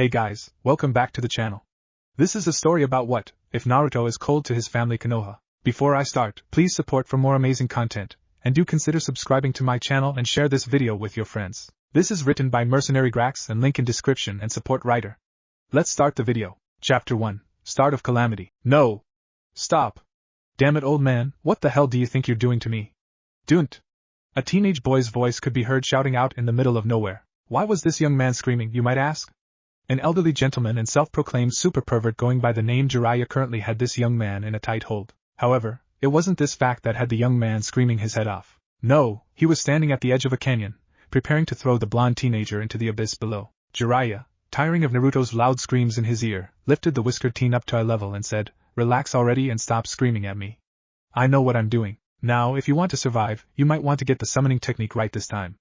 Hey guys, welcome back to the channel. This is a story about what if Naruto is cold to his family Konoha. Before I start, please support for more amazing content, and do consider subscribing to my channel and share this video with your friends. This is written by MercenaryGrax and link in description and support writer. Let's start the video. Chapter 1, Start of Calamity. No! Stop! Damn it, old man, what the hell do you think you're doing to me? Don't! A teenage boy's voice could be heard shouting out in the middle of nowhere. Why was this young man screaming, you might ask? An elderly gentleman and self-proclaimed super pervert going by the name Jiraiya currently had this young man in a tight hold. However, it wasn't this fact that had the young man screaming his head off. No, he was standing at the edge of a canyon, preparing to throw the blonde teenager into the abyss below. Jiraiya, tiring of Naruto's loud screams in his ear, lifted the whiskered teen up to eye level and said, "Relax already and stop screaming at me. I know what I'm doing. Now, if you want to survive, you might want to get the summoning technique right this time.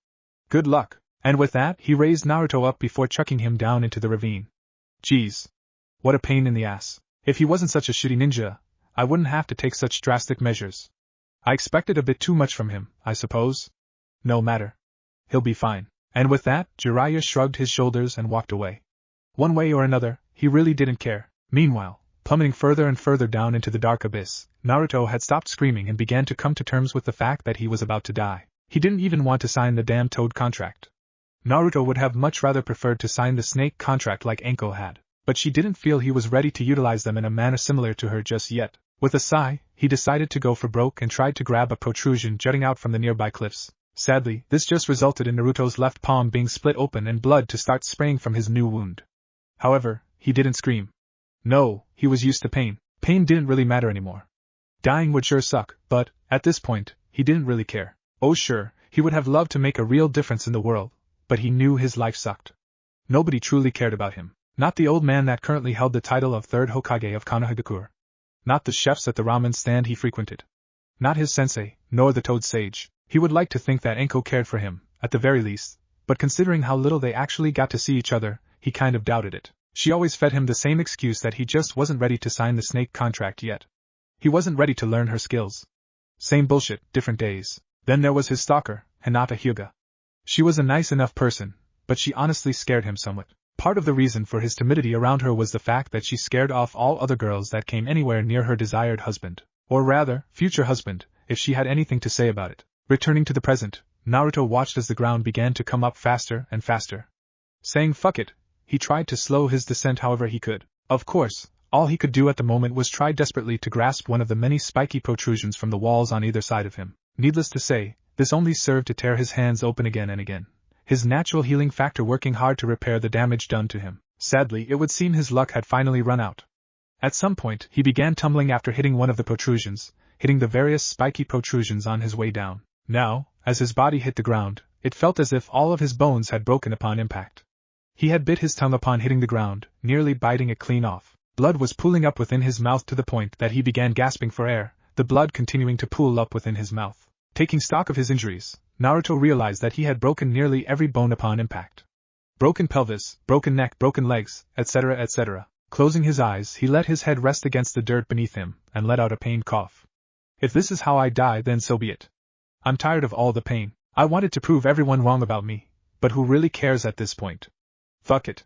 Good luck." And with that, he raised Naruto up before chucking him down into the ravine. Geez. What a pain in the ass. If he wasn't such a shitty ninja, I wouldn't have to take such drastic measures. I expected a bit too much from him, I suppose. No matter. He'll be fine. And with that, Jiraiya shrugged his shoulders and walked away. One way or another, he really didn't care. Meanwhile, plummeting further and further down into the dark abyss, Naruto had stopped screaming and began to come to terms with the fact that he was about to die. He didn't even want to sign the damn Toad contract. Naruto would have much rather preferred to sign the snake contract like Anko had, but she didn't feel he was ready to utilize them in a manner similar to her just yet. With a sigh, he decided to go for broke and tried to grab a protrusion jutting out from the nearby cliffs. Sadly, this just resulted in Naruto's left palm being split open and blood to start spraying from his new wound. However, he didn't scream. No, he was used to pain. Pain didn't really matter anymore. Dying would sure suck, but, at this point, he didn't really care. Oh sure, he would have loved to make a real difference in the world, but he knew his life sucked. Nobody truly cared about him. Not the old man that currently held the title of third Hokage of Konohagakure. Not the chefs at the ramen stand he frequented. Not his sensei, nor the Toad Sage. He would like to think that Anko cared for him, at the very least, but considering how little they actually got to see each other, he kind of doubted it. She always fed him the same excuse that he just wasn't ready to sign the snake contract yet. He wasn't ready to learn her skills. Same bullshit, different days. Then there was his stalker, Hinata Hyuga. She was a nice enough person, but she honestly scared him somewhat. Part of the reason for his timidity around her was the fact that she scared off all other girls that came anywhere near her desired husband. Or rather, future husband, if she had anything to say about it. Returning to the present, Naruto watched as the ground began to come up faster and faster. Saying fuck it, he tried to slow his descent however he could. Of course, all he could do at the moment was try desperately to grasp one of the many spiky protrusions from the walls on either side of him. Needless to say, this only served to tear his hands open again and again, his natural healing factor working hard to repair the damage done to him. Sadly, it would seem his luck had finally run out. At some point, he began tumbling after hitting one of the protrusions, hitting the various spiky protrusions on his way down. Now, as his body hit the ground, it felt as if all of his bones had broken upon impact. He had bit his tongue upon hitting the ground, nearly biting it clean off. Blood was pooling up within his mouth to the point that he began gasping for air, the blood continuing to pool up within his mouth. Taking stock of his injuries, Naruto realized that he had broken nearly every bone upon impact. Broken pelvis, broken neck, broken legs, etc., etc. Closing his eyes, he let his head rest against the dirt beneath him, and let out a pained cough. If this is how I die, then so be it. I'm tired of all the pain. I wanted to prove everyone wrong about me, but who really cares at this point? Fuck it.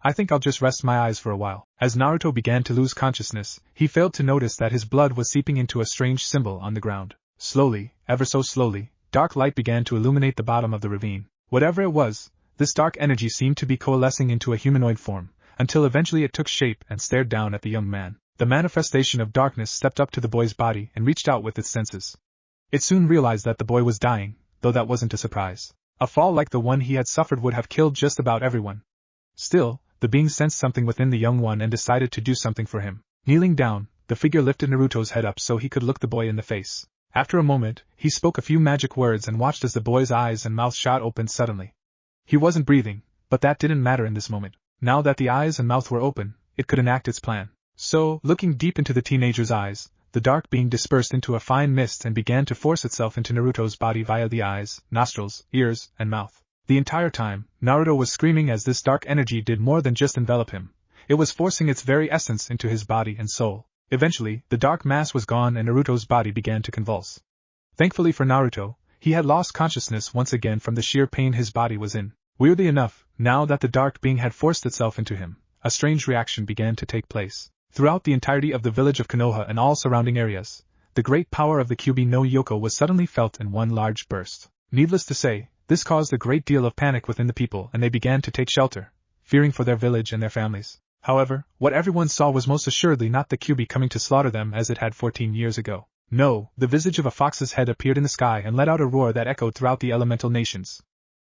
I think I'll just rest my eyes for a while. As Naruto began to lose consciousness, he failed to notice that his blood was seeping into a strange symbol on the ground. Slowly, ever so slowly, dark light began to illuminate the bottom of the ravine. Whatever it was, this dark energy seemed to be coalescing into a humanoid form, until eventually it took shape and stared down at the young man. The manifestation of darkness stepped up to the boy's body and reached out with its senses. It soon realized that the boy was dying, though that wasn't a surprise. A fall like the one he had suffered would have killed just about everyone. Still, the being sensed something within the young one and decided to do something for him. Kneeling down, the figure lifted Naruto's head up so he could look the boy in the face. After a moment, he spoke a few magic words and watched as the boy's eyes and mouth shot open suddenly. He wasn't breathing, but that didn't matter in this moment. Now that the eyes and mouth were open, it could enact its plan. So, looking deep into the teenager's eyes, the dark being dispersed into a fine mist and began to force itself into Naruto's body via the eyes, nostrils, ears, and mouth. The entire time, Naruto was screaming as this dark energy did more than just envelop him. It was forcing its very essence into his body and soul. Eventually, the dark mass was gone and Naruto's body began to convulse. Thankfully for Naruto, he had lost consciousness once again from the sheer pain his body was in. Weirdly enough, now that the dark being had forced itself into him, a strange reaction began to take place. Throughout the entirety of the village of Konoha and all surrounding areas, the great power of the Kyuubi no Yoko was suddenly felt in one large burst. Needless to say, this caused a great deal of panic within the people and they began to take shelter, fearing for their village and their families. However, what everyone saw was most assuredly not the Kyuubi coming to slaughter them as it had 14 years ago. No, the visage of a fox's head appeared in the sky and let out a roar that echoed throughout the elemental nations.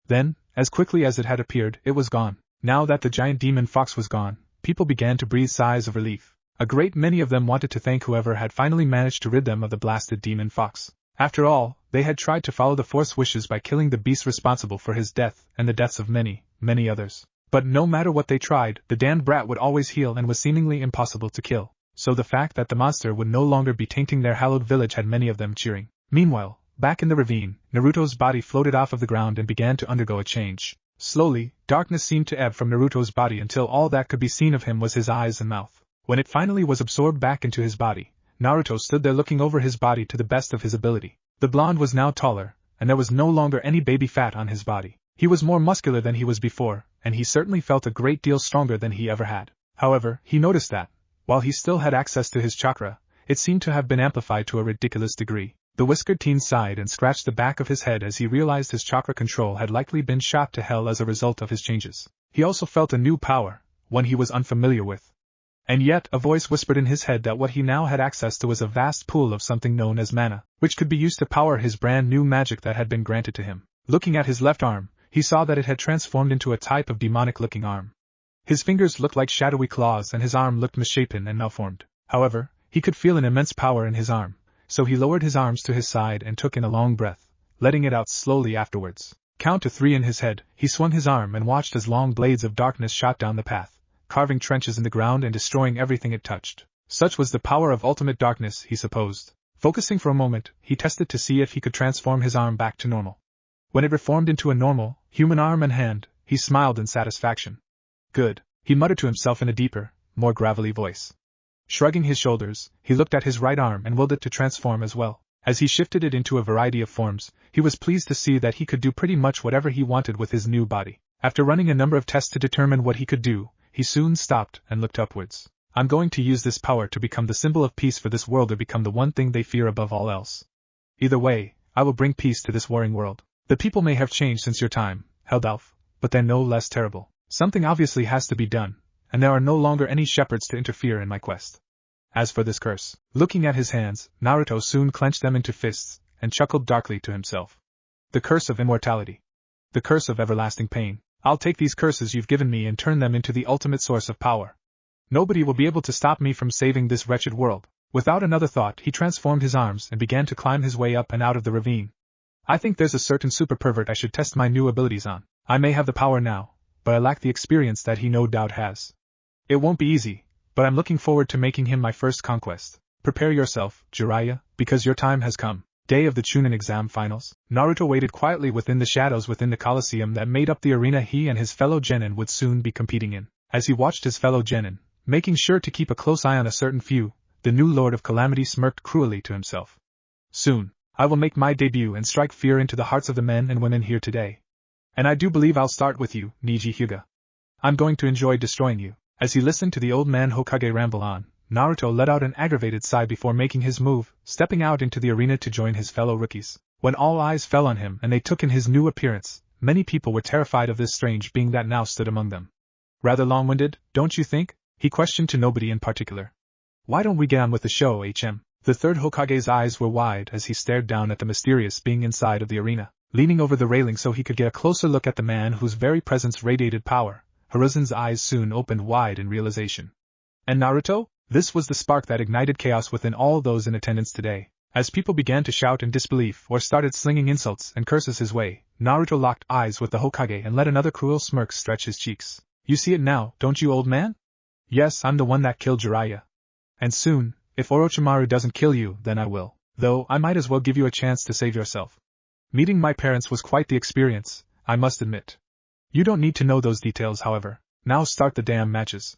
Then, as quickly as it had appeared, it was gone. Now that the giant demon fox was gone, people began to breathe sighs of relief. A great many of them wanted to thank whoever had finally managed to rid them of the blasted demon fox. After all, they had tried to follow the Force wishes by killing the beast responsible for his death and the deaths of many, many others. But no matter what they tried, the damned brat would always heal and was seemingly impossible to kill. So the fact that the monster would no longer be tainting their hallowed village had many of them cheering. Meanwhile, back in the ravine, Naruto's body floated off of the ground and began to undergo a change. Slowly, darkness seemed to ebb from Naruto's body until all that could be seen of him was his eyes and mouth. When it finally was absorbed back into his body, Naruto stood there looking over his body to the best of his ability. The blonde was now taller, and there was no longer any baby fat on his body. He was more muscular than he was before, and he certainly felt a great deal stronger than he ever had. However, he noticed that, while he still had access to his chakra, it seemed to have been amplified to a ridiculous degree. The whiskered teen sighed and scratched the back of his head as he realized his chakra control had likely been shot to hell as a result of his changes. He also felt a new power, one he was unfamiliar with. And yet, a voice whispered in his head that what he now had access to was a vast pool of something known as mana, which could be used to power his brand new magic that had been granted to him. Looking at his left arm, he saw that it had transformed into a type of demonic-looking arm. His fingers looked like shadowy claws and his arm looked misshapen and malformed. However, he could feel an immense power in his arm, so he lowered his arms to his side and took in a long breath, letting it out slowly afterwards. Count to 3 in his head, he swung his arm and watched as long blades of darkness shot down the path, carving trenches in the ground and destroying everything it touched. Such was the power of ultimate darkness, he supposed. Focusing for a moment, he tested to see if he could transform his arm back to normal. When it reformed into a normal, human arm and hand, he smiled in satisfaction. Good, he muttered to himself in a deeper, more gravelly voice. Shrugging his shoulders, he looked at his right arm and willed it to transform as well. As he shifted it into a variety of forms, he was pleased to see that he could do pretty much whatever he wanted with his new body. After running a number of tests to determine what he could do, he soon stopped and looked upwards. I'm going to use this power to become the symbol of peace for this world or become the one thing they fear above all else. Either way, I will bring peace to this warring world. The people may have changed since your time, Heldalf, but they're no less terrible. Something obviously has to be done, and there are no longer any shepherds to interfere in my quest. As for this curse, looking at his hands, Naruto soon clenched them into fists, and chuckled darkly to himself. The curse of immortality. The curse of everlasting pain. I'll take these curses you've given me and turn them into the ultimate source of power. Nobody will be able to stop me from saving this wretched world. Without another thought, he transformed his arms and began to climb his way up and out of the ravine. I think there's a certain super pervert I should test my new abilities on. I may have the power now, but I lack the experience that he no doubt has. It won't be easy, but I'm looking forward to making him my first conquest. Prepare yourself, Jiraiya, because your time has come. Day of the Chunin exam finals. Naruto waited quietly within the shadows within the Colosseum that made up the arena he and his fellow genin would soon be competing in. As he watched his fellow genin, making sure to keep a close eye on a certain few, the new Lord of Calamity smirked cruelly to himself. Soon, I will make my debut and strike fear into the hearts of the men and women here today. And I do believe I'll start with you, Niji Hyuga. I'm going to enjoy destroying you. As he listened to the old man Hokage ramble on, Naruto let out an aggravated sigh before making his move, stepping out into the arena to join his fellow rookies. When all eyes fell on him and they took in his new appearance, many people were terrified of this strange being that now stood among them. Rather long-winded, don't you think? He questioned to nobody in particular. Why don't we get on with the show, HM? The third Hokage's eyes were wide as he stared down at the mysterious being inside of the arena, leaning over the railing so he could get a closer look at the man whose very presence radiated power. Hiruzen's eyes soon opened wide in realization. And Naruto? This was the spark that ignited chaos within all those in attendance today. As people began to shout in disbelief or started slinging insults and curses his way, Naruto locked eyes with the Hokage and let another cruel smirk stretch his cheeks. You see it now, don't you, old man? Yes, I'm the one that killed Jiraiya. And soon, if Orochimaru doesn't kill you, then I will. Though, I might as well give you a chance to save yourself. Meeting my parents was quite the experience, I must admit. You don't need to know those details, however. Now start the damn matches.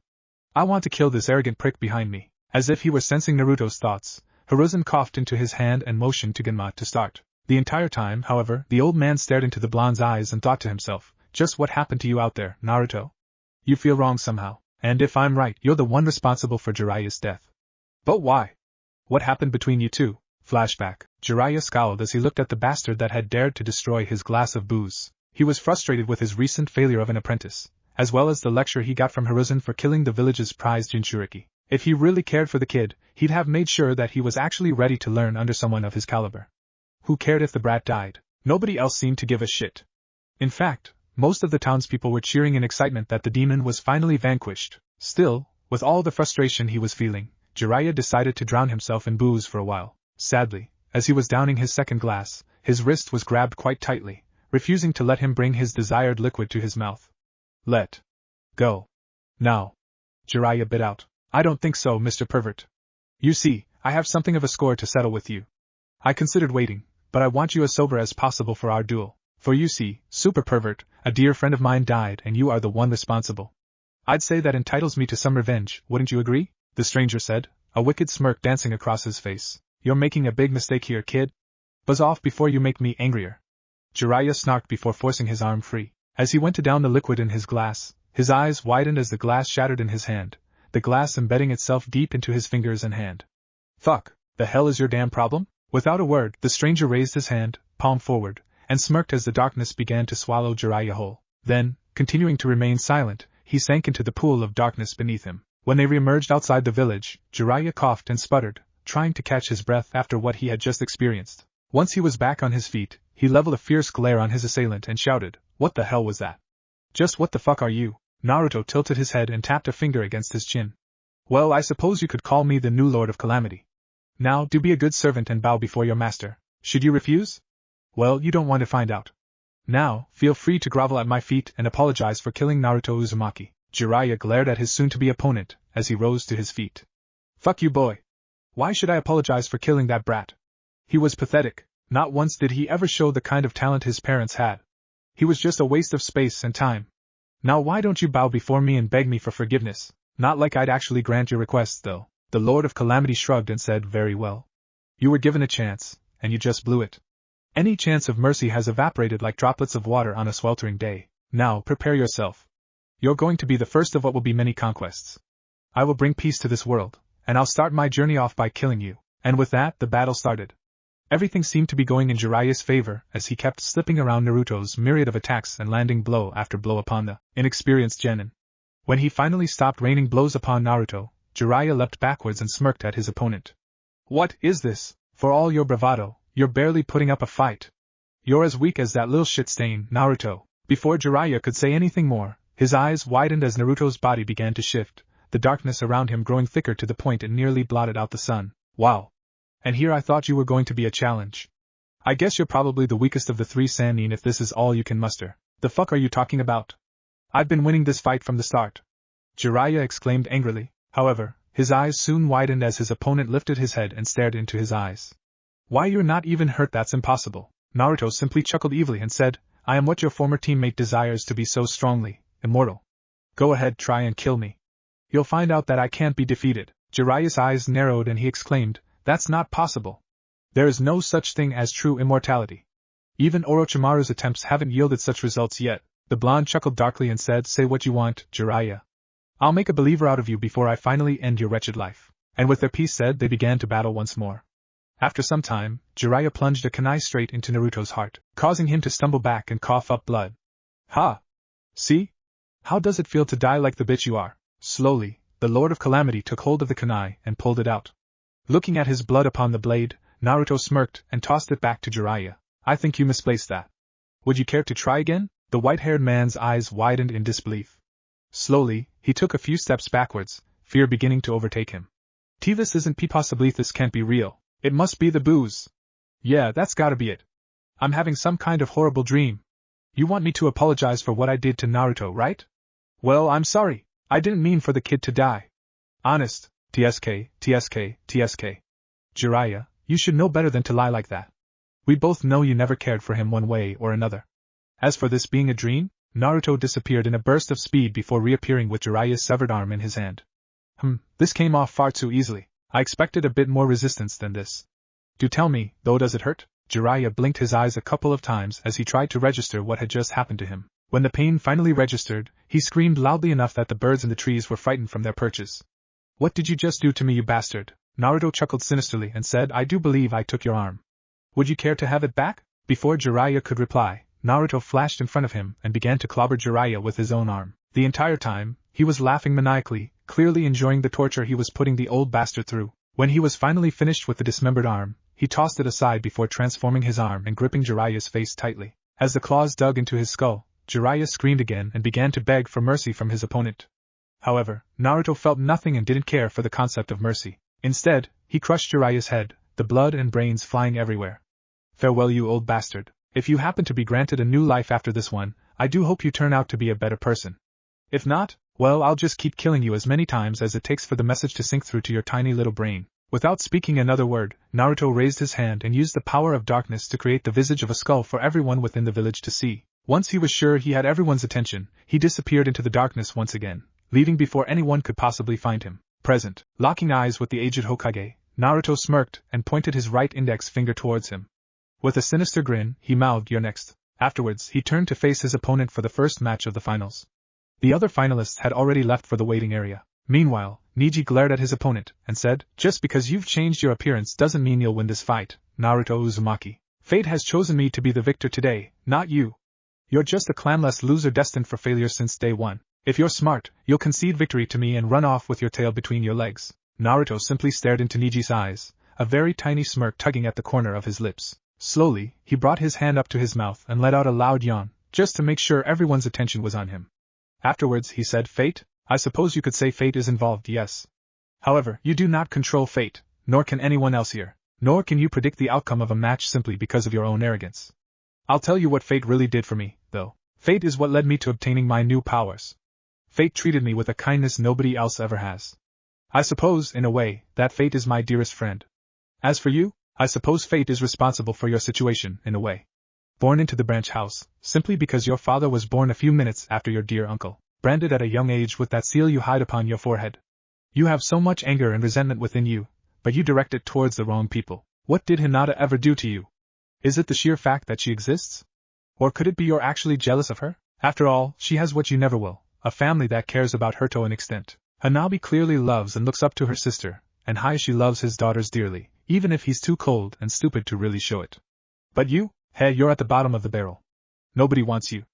I want to kill this arrogant prick behind me. As if he were sensing Naruto's thoughts, Hiruzen coughed into his hand and motioned to Genma to start. The entire time, however, the old man stared into the blonde's eyes and thought to himself, Just what happened to you out there, Naruto? You feel wrong somehow, and if I'm right, you're the one responsible for Jiraiya's death. But why? What happened between you two? Flashback. Jiraiya scowled as he looked at the bastard that had dared to destroy his glass of booze. He was frustrated with his recent failure of an apprentice, as well as the lecture he got from Hiruzen for killing the village's prized Jinchuriki. If he really cared for the kid, he'd have made sure that he was actually ready to learn under someone of his caliber. Who cared if the brat died? Nobody else seemed to give a shit. In fact, most of the townspeople were cheering in excitement that the demon was finally vanquished. Still, with all the frustration he was feeling, Jiraiya decided to drown himself in booze for a while. Sadly, as he was downing his second glass, his wrist was grabbed quite tightly, refusing to let him bring his desired liquid to his mouth. Let go. Now. Jiraiya bit out. I don't think so, Mr. Pervert. You see, I have something of a score to settle with you. I considered waiting, but I want you as sober as possible for our duel. For you see, Super Pervert, a dear friend of mine died and you are the one responsible. I'd say that entitles me to some revenge, wouldn't you agree? The stranger said, a wicked smirk dancing across his face. You're making a big mistake here, kid. Buzz off before you make me angrier. Jiraiya snarked before forcing his arm free. As he went to down the liquid in his glass, his eyes widened as the glass shattered in his hand, the glass embedding itself deep into his fingers and hand. Fuck, the hell is your damn problem? Without a word, the stranger raised his hand, palm forward, and smirked as the darkness began to swallow Jiraiya whole. Then, continuing to remain silent, he sank into the pool of darkness beneath him. When they re-emerged outside the village, Jiraiya coughed and sputtered, trying to catch his breath after what he had just experienced. Once he was back on his feet, he leveled a fierce glare on his assailant and shouted, "What the hell was that? Just what the fuck are you?" Naruto tilted his head and tapped a finger against his chin. "Well, I suppose you could call me the new Lord of Calamity. Now, do be a good servant and bow before your master. Should you refuse? Well, you don't want to find out. Now, feel free to grovel at my feet and apologize for killing Naruto Uzumaki." Jiraiya glared at his soon-to-be opponent as he rose to his feet. "Fuck you, boy. Why should I apologize for killing that brat? He was pathetic. Not once did he ever show the kind of talent his parents had. He was just a waste of space and time. Now why don't you bow before me and beg me for forgiveness? Not like I'd actually grant your requests, though." The Lord of Calamity shrugged and said, "Very well. You were given a chance, and you just blew it. Any chance of mercy has evaporated like droplets of water on a sweltering day. Now, prepare yourself. You're going to be the first of what will be many conquests. I will bring peace to this world, and I'll start my journey off by killing you." And with that, the battle started. Everything seemed to be going in Jiraiya's favor as he kept slipping around Naruto's myriad of attacks and landing blow after blow upon the inexperienced genin. When he finally stopped raining blows upon Naruto, Jiraiya leapt backwards and smirked at his opponent. "What is this? For all your bravado, you're barely putting up a fight. You're as weak as that little shit stain, Naruto." Before Jiraiya could say anything more, his eyes widened as Naruto's body began to shift, the darkness around him growing thicker to the point it nearly blotted out the sun. "Wow. And here I thought you were going to be a challenge. I guess you're probably the weakest of the three Sannin if this is all you can muster. The fuck are you talking about? I've been winning this fight from the start." Jiraiya exclaimed angrily. However, his eyes soon widened as his opponent lifted his head and stared into his eyes. "Why, you're not even hurt, that's impossible." Naruto simply chuckled evilly and said, "I am what your former teammate desires to be so strongly, immortal. Go ahead, try and kill me. You'll find out that I can't be defeated." Jiraiya's eyes narrowed and he exclaimed, "That's not possible. There is no such thing as true immortality. Even Orochimaru's attempts haven't yielded such results yet." The blonde chuckled darkly and said, "Say what you want, Jiraiya. I'll make a believer out of you before I finally end your wretched life." And with their piece said, they began to battle once more. After some time, Jiraiya plunged a kunai straight into Naruto's heart, causing him to stumble back and cough up blood. "Ha! See? How does it feel to die like the bitch you are?" Slowly, the Lord of Calamity took hold of the kunai and pulled it out. Looking at his blood upon the blade, Naruto smirked and tossed it back to Jiraiya. "I think you misplaced that. Would you care to try again?" The white-haired man's eyes widened in disbelief. Slowly, he took a few steps backwards, fear beginning to overtake him. "This isn't possibly this can't be real. It must be the booze. Yeah, that's gotta be it. I'm having some kind of horrible dream. You want me to apologize for what I did to Naruto, right? Well, I'm sorry. I didn't mean for the kid to die. Honest. TSK. Jiraiya, you should know better than to lie like that. We both know you never cared for him one way or another. As for this being a dream," Naruto disappeared in a burst of speed before reappearing with Jiraiya's severed arm in his hand. This came off far too easily. I expected a bit more resistance than this. Do tell me, though, does it hurt?" Jiraiya blinked his eyes a couple of times as he tried to register what had just happened to him. When the pain finally registered, he screamed loudly enough that the birds in the trees were frightened from their perches. "What did you just do to me, you bastard?" Naruto chuckled sinisterly and said, "I do believe I took your arm. Would you care to have it back?" Before Jiraiya could reply, Naruto flashed in front of him and began to clobber Jiraiya with his own arm. The entire time, he was laughing maniacally, clearly enjoying the torture he was putting the old bastard through. When he was finally finished with the dismembered arm, he tossed it aside before transforming his arm and gripping Jiraiya's face tightly. As the claws dug into his skull, Jiraiya screamed again and began to beg for mercy from his opponent. However, Naruto felt nothing and didn't care for the concept of mercy. Instead, he crushed Jiraiya's head, the blood and brains flying everywhere. "Farewell, you old bastard. If you happen to be granted a new life after this one, I do hope you turn out to be a better person. If not, well, I'll just keep killing you as many times as it takes for the message to sink through to your tiny little brain." Without speaking another word, Naruto raised his hand and used the power of darkness to create the visage of a skull for everyone within the village to see. Once he was sure he had everyone's attention, he disappeared into the darkness once again, leaving before anyone could possibly find him. Present, locking eyes with the aged Hokage, Naruto smirked and pointed his right index finger towards him. With a sinister grin, he mouthed, "You're next." Afterwards, he turned to face his opponent for the first match of the finals. The other finalists had already left for the waiting area. Meanwhile, Neji glared at his opponent and said, "Just because you've changed your appearance doesn't mean you'll win this fight, Naruto Uzumaki. Fate has chosen me to be the victor today, not you. You're just a clanless loser destined for failure since day one. If you're smart, you'll concede victory to me and run off with your tail between your legs." Naruto simply stared into Neji's eyes, a very tiny smirk tugging at the corner of his lips. Slowly, he brought his hand up to his mouth and let out a loud yawn, just to make sure everyone's attention was on him. Afterwards he said, "Fate? I suppose you could say fate is involved, yes. However, you do not control fate, nor can anyone else here. Nor can you predict the outcome of a match simply because of your own arrogance. I'll tell you what fate really did for me, though. Fate is what led me to obtaining my new powers. Fate treated me with a kindness nobody else ever has. I suppose, in a way, that fate is my dearest friend. As for you, I suppose fate is responsible for your situation, in a way. Born into the branch house, simply because your father was born a few minutes after your dear uncle. Branded at a young age with that seal you hide upon your forehead. You have so much anger and resentment within you, but you direct it towards the wrong people. What did Hinata ever do to you? Is it the sheer fact that she exists? Or could it be you're actually jealous of her? After all, she has what you never will, a family that cares about her to an extent. Hanabi clearly loves and looks up to her sister, and Hayashi loves his daughters dearly, even if he's too cold and stupid to really show it. But you, you're at the bottom of the barrel. Nobody wants you.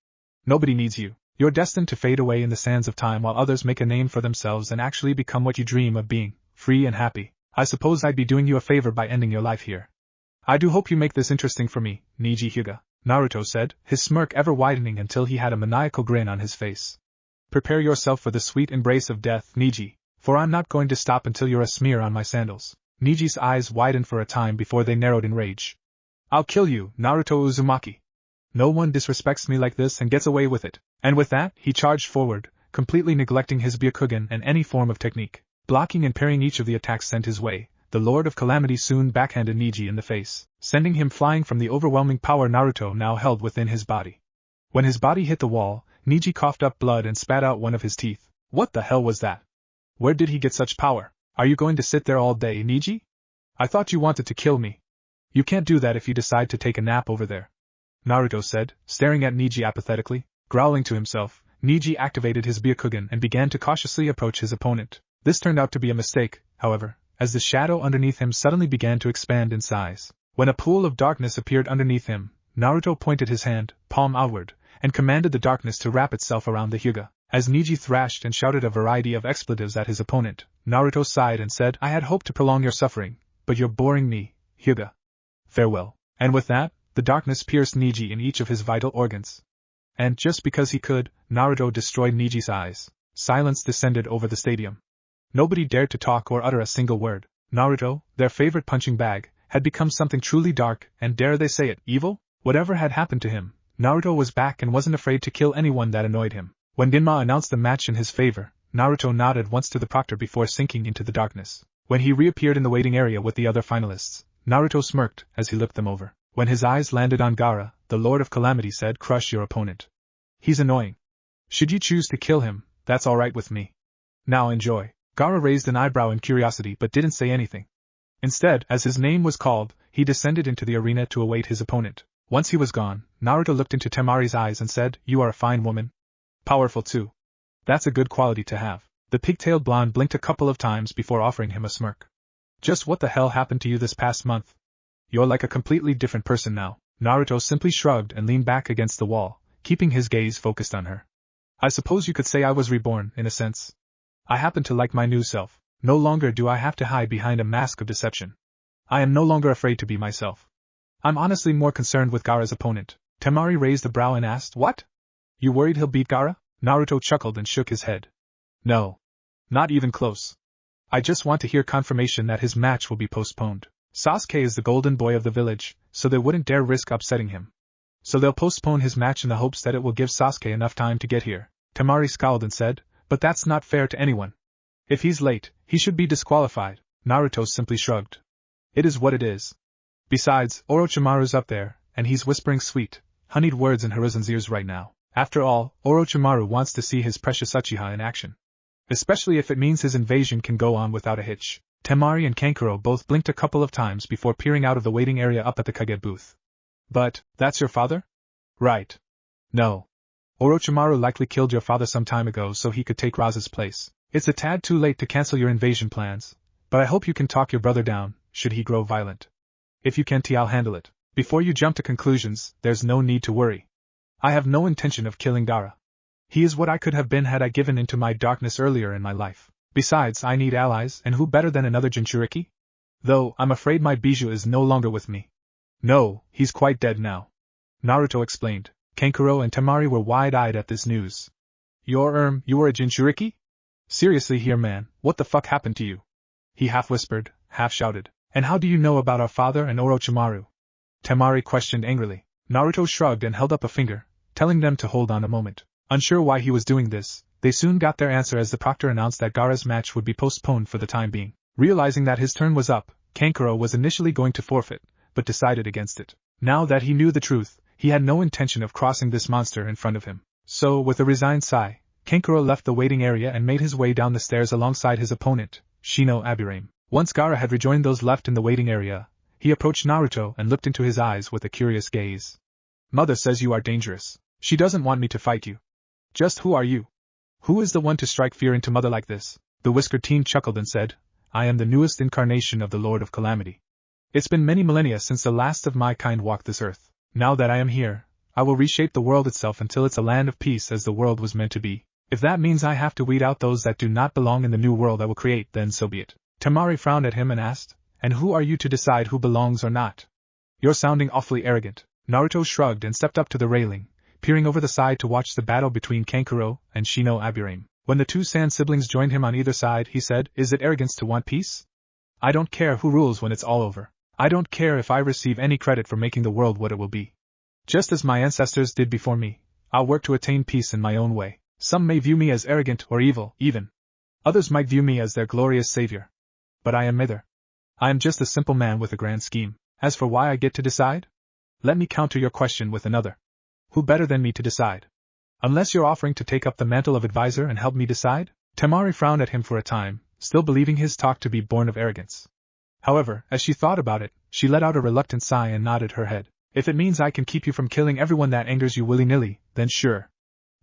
Nobody needs you. You're destined to fade away in the sands of time while others make a name for themselves and actually become what you dream of being, free and happy. I suppose I'd be doing you a favor by ending your life here. I do hope you make this interesting for me, Neji Hyuga, Naruto said, his smirk ever widening until he had a maniacal grin on his face. Prepare yourself for the sweet embrace of death, Neji, for I'm not going to stop until you're a smear on my sandals. Neji's eyes widened for a time before they narrowed in rage. I'll kill you, Naruto Uzumaki. No one disrespects me like this and gets away with it. And with that, he charged forward, completely neglecting his Byakugan and any form of technique. Blocking and parrying each of the attacks sent his way, the Lord of Calamity soon backhanded Neji in the face, sending him flying from the overwhelming power Naruto now held within his body. When his body hit the wall, Neji coughed up blood and spat out one of his teeth. What the hell was that? Where did he get such power? Are you going to sit there all day, Neji? I thought you wanted to kill me. You can't do that if you decide to take a nap over there, Naruto said, staring at Neji apathetically. Growling to himself, Neji activated his Byakugan and began to cautiously approach his opponent. This turned out to be a mistake, however, as the shadow underneath him suddenly began to expand in size. When a pool of darkness appeared underneath him, Naruto pointed his hand, palm outward, and commanded the darkness to wrap itself around the Hyuga. As Neji thrashed and shouted a variety of expletives at his opponent, Naruto sighed and said, I had hoped to prolong your suffering, but you're boring me, Hyuga. Farewell. And with that, the darkness pierced Neji in each of his vital organs. And just because he could, Naruto destroyed Neji's eyes. Silence descended over the stadium. Nobody dared to talk or utter a single word. Naruto, their favorite punching bag, had become something truly dark, and dare they say it, evil? Whatever had happened to him, Naruto was back and wasn't afraid to kill anyone that annoyed him. When Ginma announced the match in his favor, Naruto nodded once to the proctor before sinking into the darkness. When he reappeared in the waiting area with the other finalists, Naruto smirked as he looked them over. When his eyes landed on Gaara, the Lord of Calamity said, Crush your opponent. He's annoying. Should you choose to kill him, that's alright with me. Now enjoy. Gaara raised an eyebrow in curiosity but didn't say anything. Instead, as his name was called, he descended into the arena to await his opponent. Once he was gone, Naruto looked into Temari's eyes and said, "You are a fine woman. Powerful too. That's a good quality to have." The pigtailed blonde blinked a couple of times before offering him a smirk. "Just what the hell happened to you this past month? You're like a completely different person now." Naruto simply shrugged and leaned back against the wall, keeping his gaze focused on her. "I suppose you could say I was reborn, in a sense. I happen to like my new self. No longer do I have to hide behind a mask of deception. I am no longer afraid to be myself. I'm honestly more concerned with Gaara's opponent." Temari raised a brow and asked, "What? You worried he'll beat Gaara?" Naruto chuckled and shook his head. "No. Not even close. I just want to hear confirmation that his match will be postponed. Sasuke is the golden boy of the village, so they wouldn't dare risk upsetting him. So they'll postpone his match in the hopes that it will give Sasuke enough time to get here." Temari scowled and said, "But that's not fair to anyone. If he's late, he should be disqualified." Naruto simply shrugged. "It is what it is. Besides, Orochimaru's up there, and he's whispering sweet, honeyed words in Hiruzen's ears right now. After all, Orochimaru wants to see his precious Uchiha in action. Especially if it means his invasion can go on without a hitch." Temari and Kankuro both blinked a couple of times before peering out of the waiting area up at the Kage booth. "But, that's your father?" "Right. No. Orochimaru likely killed your father some time ago so he could take Raza's place. It's a tad too late to cancel your invasion plans, but I hope you can talk your brother down, should he grow violent. If you can't, I'll handle it. Before you jump to conclusions, there's no need to worry. I have no intention of killing Gaara. He is what I could have been had I given into my darkness earlier in my life. Besides, I need allies, and who better than another Jinchuriki? Though, I'm afraid my Bijou is no longer with me." "No, he's quite dead now," Naruto explained. Kankuro and Temari were wide-eyed at this news. You were a Jinchuriki? Seriously here, man, what the fuck happened to you?" he half-whispered, half-shouted. "And how do you know about our father and Orochimaru?" Temari questioned angrily. Naruto shrugged and held up a finger, telling them to hold on a moment. Unsure why he was doing this, they soon got their answer as the proctor announced that Gaara's match would be postponed for the time being. Realizing that his turn was up, Kankuro was initially going to forfeit, but decided against it. Now that he knew the truth, he had no intention of crossing this monster in front of him. So, with a resigned sigh, Kankuro left the waiting area and made his way down the stairs alongside his opponent, Shino Abirame. Once Gaara had rejoined those left in the waiting area, he approached Naruto and looked into his eyes with a curious gaze. "Mother says you are dangerous. She doesn't want me to fight you. Just who are you? Who is the one to strike fear into Mother like this?" The whiskered teen chuckled and said, "I am the newest incarnation of the Lord of Calamity. It's been many millennia since the last of my kind walked this earth. Now that I am here, I will reshape the world itself until it's a land of peace as the world was meant to be. If that means I have to weed out those that do not belong in the new world I will create, then so be it." Temari frowned at him and asked, "And who are you to decide who belongs or not?" "You're sounding awfully arrogant." Naruto shrugged and stepped up to the railing, peering over the side to watch the battle between Kankuro and Shino Abirame. When the two Sand siblings joined him on either side, he said, "Is it arrogance to want peace? I don't care who rules when it's all over. I don't care if I receive any credit for making the world what it will be. Just as my ancestors did before me, I'll work to attain peace in my own way. Some may view me as arrogant or evil, even. Others might view me as their glorious savior. But I am neither. I am just a simple man with a grand scheme. As for why I get to decide? Let me counter your question with another. Who better than me to decide? Unless you're offering to take up the mantle of advisor and help me decide?" Temari frowned at him for a time, still believing his talk to be born of arrogance. However, as she thought about it, she let out a reluctant sigh and nodded her head. "If it means I can keep you from killing everyone that angers you willy-nilly, then sure.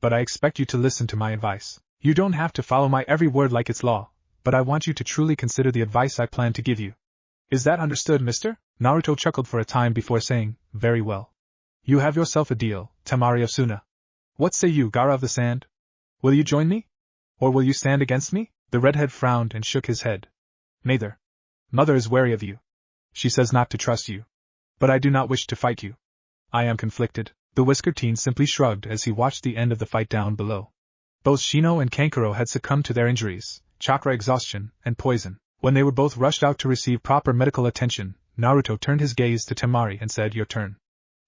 But I expect you to listen to my advice. You don't have to follow my every word like it's law, but I want you to truly consider the advice I plan to give you. Is that understood, mister?" Naruto chuckled for a time before saying, "Very well. You have yourself a deal, Temari Osuna. What say you, Gaara of the Sand? Will you join me? Or will you stand against me?" The redhead frowned and shook his head. "Neither. Mother is wary of you. She says not to trust you. But I do not wish to fight you. I am conflicted." The whiskered teen simply shrugged as he watched the end of the fight down below. Both Shino and Kankuro had succumbed to their injuries, chakra exhaustion, and poison. When they were both rushed out to receive proper medical attention, Naruto turned his gaze to Temari and said, "Your turn.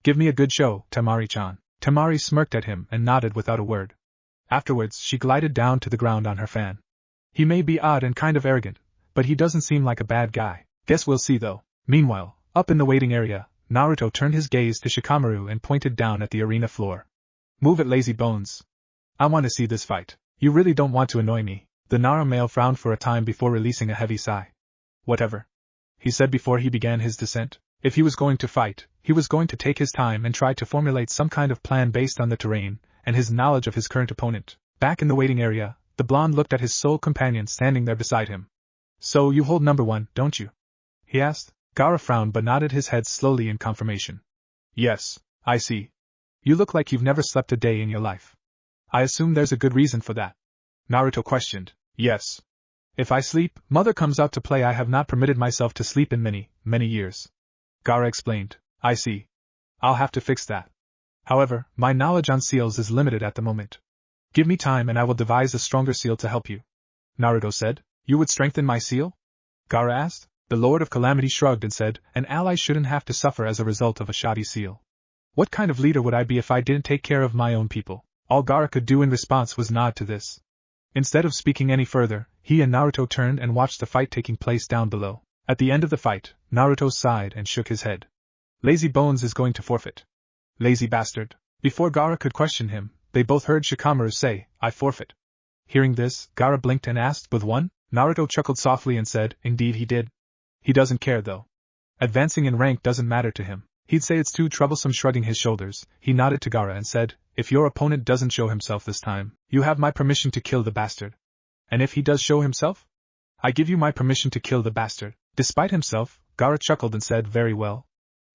Give me a good show, Temari-chan." Temari smirked at him and nodded without a word. Afterwards, she glided down to the ground on her fan. "He may be odd and kind of arrogant, but he doesn't seem like a bad guy. Guess we'll see though." Meanwhile, up in the waiting area, Naruto turned his gaze to Shikamaru and pointed down at the arena floor. "Move it, lazy bones. I want to see this fight. You really don't want to annoy me." The Nara male frowned for a time before releasing a heavy sigh. "Whatever," he said before he began his descent. If he was going to fight, He was going to take his time and try to formulate some kind of plan based on the terrain and his knowledge of his current opponent. Back in the waiting area, the blonde looked at his sole companion standing there beside him. So you hold number 1, don't you? He asked. Gaara frowned but nodded his head slowly in confirmation. Yes, I see. You look like you've never slept a day in your life. I assume there's a good reason for that. Naruto questioned. Yes. If I sleep, mother comes out to play. I have not permitted myself to sleep in many, many years. Gaara explained. I see. I'll have to fix that. However, my knowledge on seals is limited at the moment. Give me time and I will devise a stronger seal to help you. Naruto said. You would strengthen my seal? Gaara asked. The Lord of Calamity shrugged and said, an ally shouldn't have to suffer as a result of a shoddy seal. What kind of leader would I be if I didn't take care of my own people? All Gaara could do in response was nod to this. Instead of speaking any further, he and Naruto turned and watched the fight taking place down below. At the end of the fight, Naruto sighed and shook his head. Lazy Bones is going to forfeit. Lazy bastard. Before Gaara could question him, they both heard Shikamaru say, I forfeit. Hearing this, Gaara blinked and asked, with one? Naruto chuckled softly and said, indeed he did. He doesn't care though. Advancing in rank doesn't matter to him. He'd say it's too troublesome. Shrugging his shoulders, he nodded to Gaara and said, if your opponent doesn't show himself this time, you have my permission to kill the bastard. And if he does show himself? I give you my permission to kill the bastard. Despite himself, Gaara chuckled and said, very well.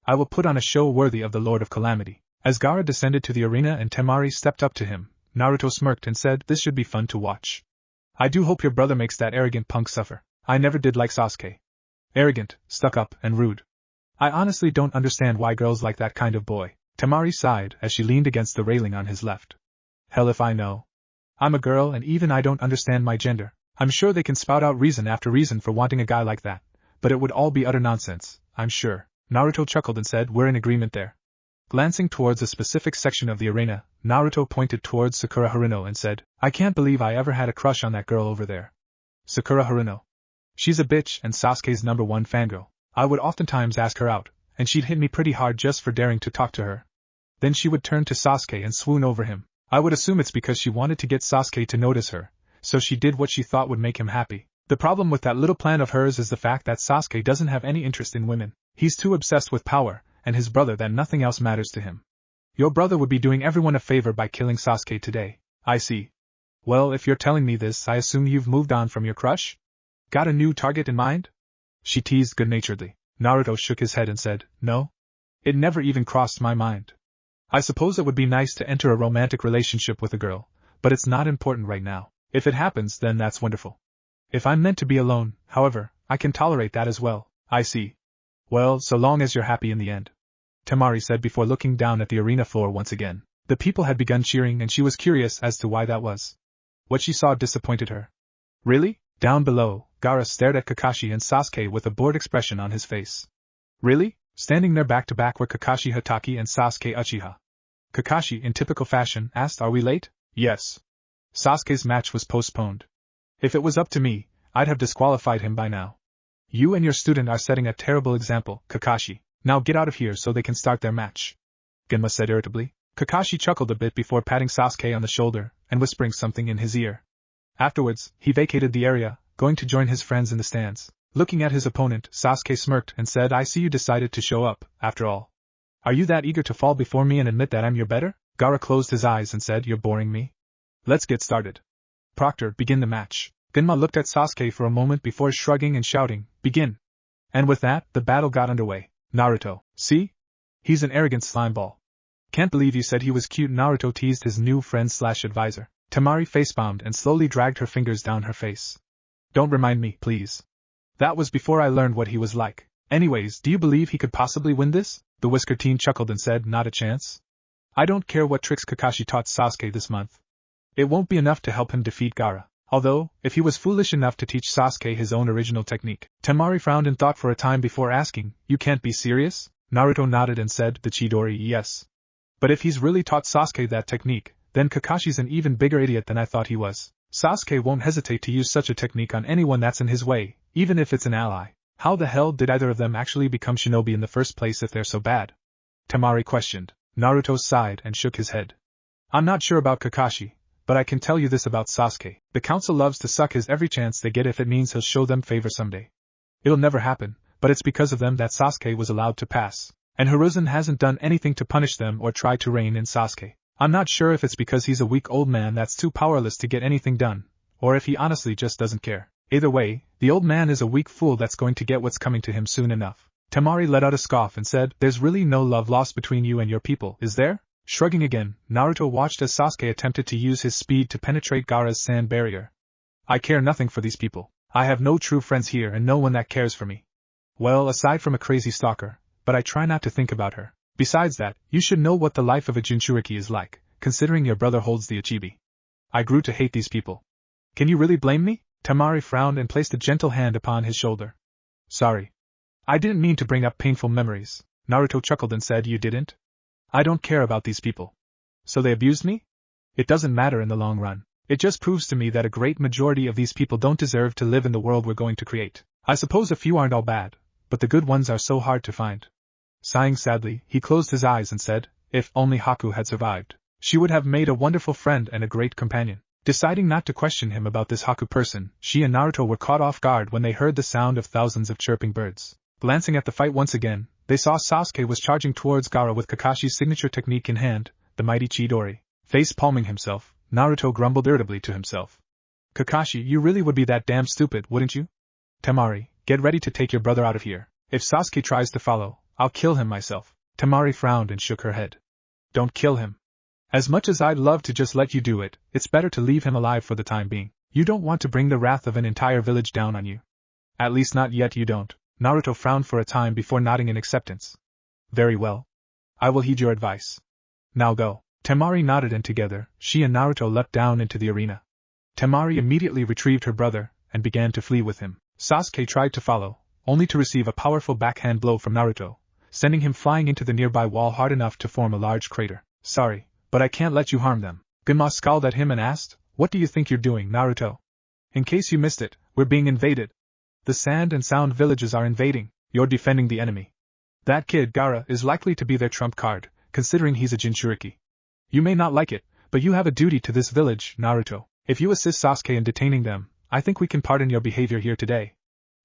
I will put on a show worthy of the Lord of Calamity. As Gaara descended to the arena and Temari stepped up to him, Naruto smirked and said, this should be fun to watch. I do hope your brother makes that arrogant punk suffer. I never did like Sasuke. Arrogant, stuck up, and rude. I honestly don't understand why girls like that kind of boy. Temari sighed as she leaned against the railing on his left. Hell if I know. I'm a girl and even I don't understand my gender. I'm sure they can spout out reason after reason for wanting a guy like that, but it would all be utter nonsense, I'm sure. Naruto chuckled and said, we're in agreement there. Glancing towards a specific section of the arena, Naruto pointed towards Sakura Haruno and said, I can't believe I ever had a crush on that girl over there. Sakura Haruno. She's a bitch and Sasuke's #1 fangirl. I would oftentimes ask her out, and she'd hit me pretty hard just for daring to talk to her. Then she would turn to Sasuke and swoon over him. I would assume it's because she wanted to get Sasuke to notice her, so she did what she thought would make him happy. The problem with that little plan of hers is the fact that Sasuke doesn't have any interest in women. He's too obsessed with power, and his brother that nothing else matters to him. Your brother would be doing everyone a favor by killing Sasuke today. I see. Well, if you're telling me this, I assume you've moved on from your crush? Got a new target in mind? She teased good-naturedly. Naruto shook his head and said, no. It never even crossed my mind. I suppose it would be nice to enter a romantic relationship with a girl, but it's not important right now. If it happens, then that's wonderful. If I'm meant to be alone, however, I can tolerate that as well. I see. Well, so long as you're happy in the end. Temari said before looking down at the arena floor once again. The people had begun cheering and she was curious as to why that was. What she saw disappointed her. Really? Down below, Gaara stared at Kakashi and Sasuke with a bored expression on his face. Really? Standing there back to back were Kakashi Hatake and Sasuke Uchiha. Kakashi, in typical fashion, asked, are we late? Yes. Sasuke's match was postponed. If it was up to me, I'd have disqualified him by now. You and your student are setting a terrible example, Kakashi. Now get out of here so they can start their match. Genma said irritably. Kakashi chuckled a bit before patting Sasuke on the shoulder and whispering something in his ear. Afterwards, he vacated the area, going to join his friends in the stands. Looking at his opponent, Sasuke smirked and said, I see you decided to show up, after all. Are you that eager to fall before me and admit that I'm your better? Gaara closed his eyes and said, you're boring me. Let's get started. Proctor, begin the match. Genma looked at Sasuke for a moment before shrugging and shouting, begin. And with that, the battle got underway. Naruto, see? He's an arrogant slimeball. Can't believe you said he was cute. Naruto teased his new friend/advisor. Temari facepalmed and slowly dragged her fingers down her face. Don't remind me, please. That was before I learned what he was like. Anyways, do you believe he could possibly win this? The whiskered teen chuckled and said, not a chance. I don't care what tricks Kakashi taught Sasuke this month. It won't be enough to help him defeat Gaara. Although, if he was foolish enough to teach Sasuke his own original technique. Temari frowned in thought for a time before asking, you can't be serious? Naruto nodded and said, the Chidori, yes. But if he's really taught Sasuke that technique, then Kakashi's an even bigger idiot than I thought he was. Sasuke won't hesitate to use such a technique on anyone that's in his way, even if it's an ally. How the hell did either of them actually become shinobi in the first place if they're so bad? Temari questioned. Naruto sighed and shook his head. I'm not sure about Kakashi, but I can tell you this about Sasuke. The council loves to suck his every chance they get if it means he'll show them favor someday. It'll never happen, but it's because of them that Sasuke was allowed to pass. And Hiruzen hasn't done anything to punish them or try to rein in Sasuke. I'm not sure if it's because he's a weak old man that's too powerless to get anything done, or if he honestly just doesn't care. Either way, the old man is a weak fool that's going to get what's coming to him soon enough. Temari let out a scoff and said, "There's really no love lost between you and your people, is there?" Shrugging again, Naruto watched as Sasuke attempted to use his speed to penetrate Gaara's sand barrier. "I care nothing for these people. I have no true friends here and no one that cares for me. Well, aside from a crazy stalker, but I try not to think about her. Besides that, you should know what the life of a Jinchuriki is like, considering your brother holds the Ichibi. I grew to hate these people. Can you really blame me?" Temari frowned and placed a gentle hand upon his shoulder. "Sorry. I didn't mean to bring up painful memories." Naruto chuckled and said, "You didn't? I don't care about these people. So they abused me? It doesn't matter in the long run. It just proves to me that a great majority of these people don't deserve to live in the world we're going to create. I suppose a few aren't all bad, but the good ones are so hard to find." Sighing sadly, he closed his eyes and said, "If only Haku had survived. She would have made a wonderful friend and a great companion." Deciding not to question him about this Haku person, she and Naruto were caught off guard when they heard the sound of thousands of chirping birds. Glancing at the fight once again, they saw Sasuke was charging towards Gaara with Kakashi's signature technique in hand, the mighty Chidori. Face-palming himself, Naruto grumbled irritably to himself. "Kakashi, you really would be that damn stupid, wouldn't you? Temari, get ready to take your brother out of here. If Sasuke tries to follow, I'll kill him myself." Temari frowned and shook her head. "Don't kill him. As much as I'd love to just let you do it, it's better to leave him alive for the time being. You don't want to bring the wrath of an entire village down on you. At least not yet you don't." Naruto frowned for a time before nodding in acceptance. "Very well. I will heed your advice. Now go." Temari nodded and together, she and Naruto leapt down into the arena. Temari immediately retrieved her brother, and began to flee with him. Sasuke tried to follow, only to receive a powerful backhand blow from Naruto, sending him flying into the nearby wall hard enough to form a large crater. "Sorry, but I can't let you harm them." Genma scowled at him and asked, "What do you think you're doing, Naruto? In case you missed it, we're being invaded. The Sand and Sound villages are invading. You're defending the enemy. That kid Gaara is likely to be their trump card, considering he's a Jinchuriki. You may not like it, but you have a duty to this village, Naruto. If you assist Sasuke in detaining them, I think we can pardon your behavior here today.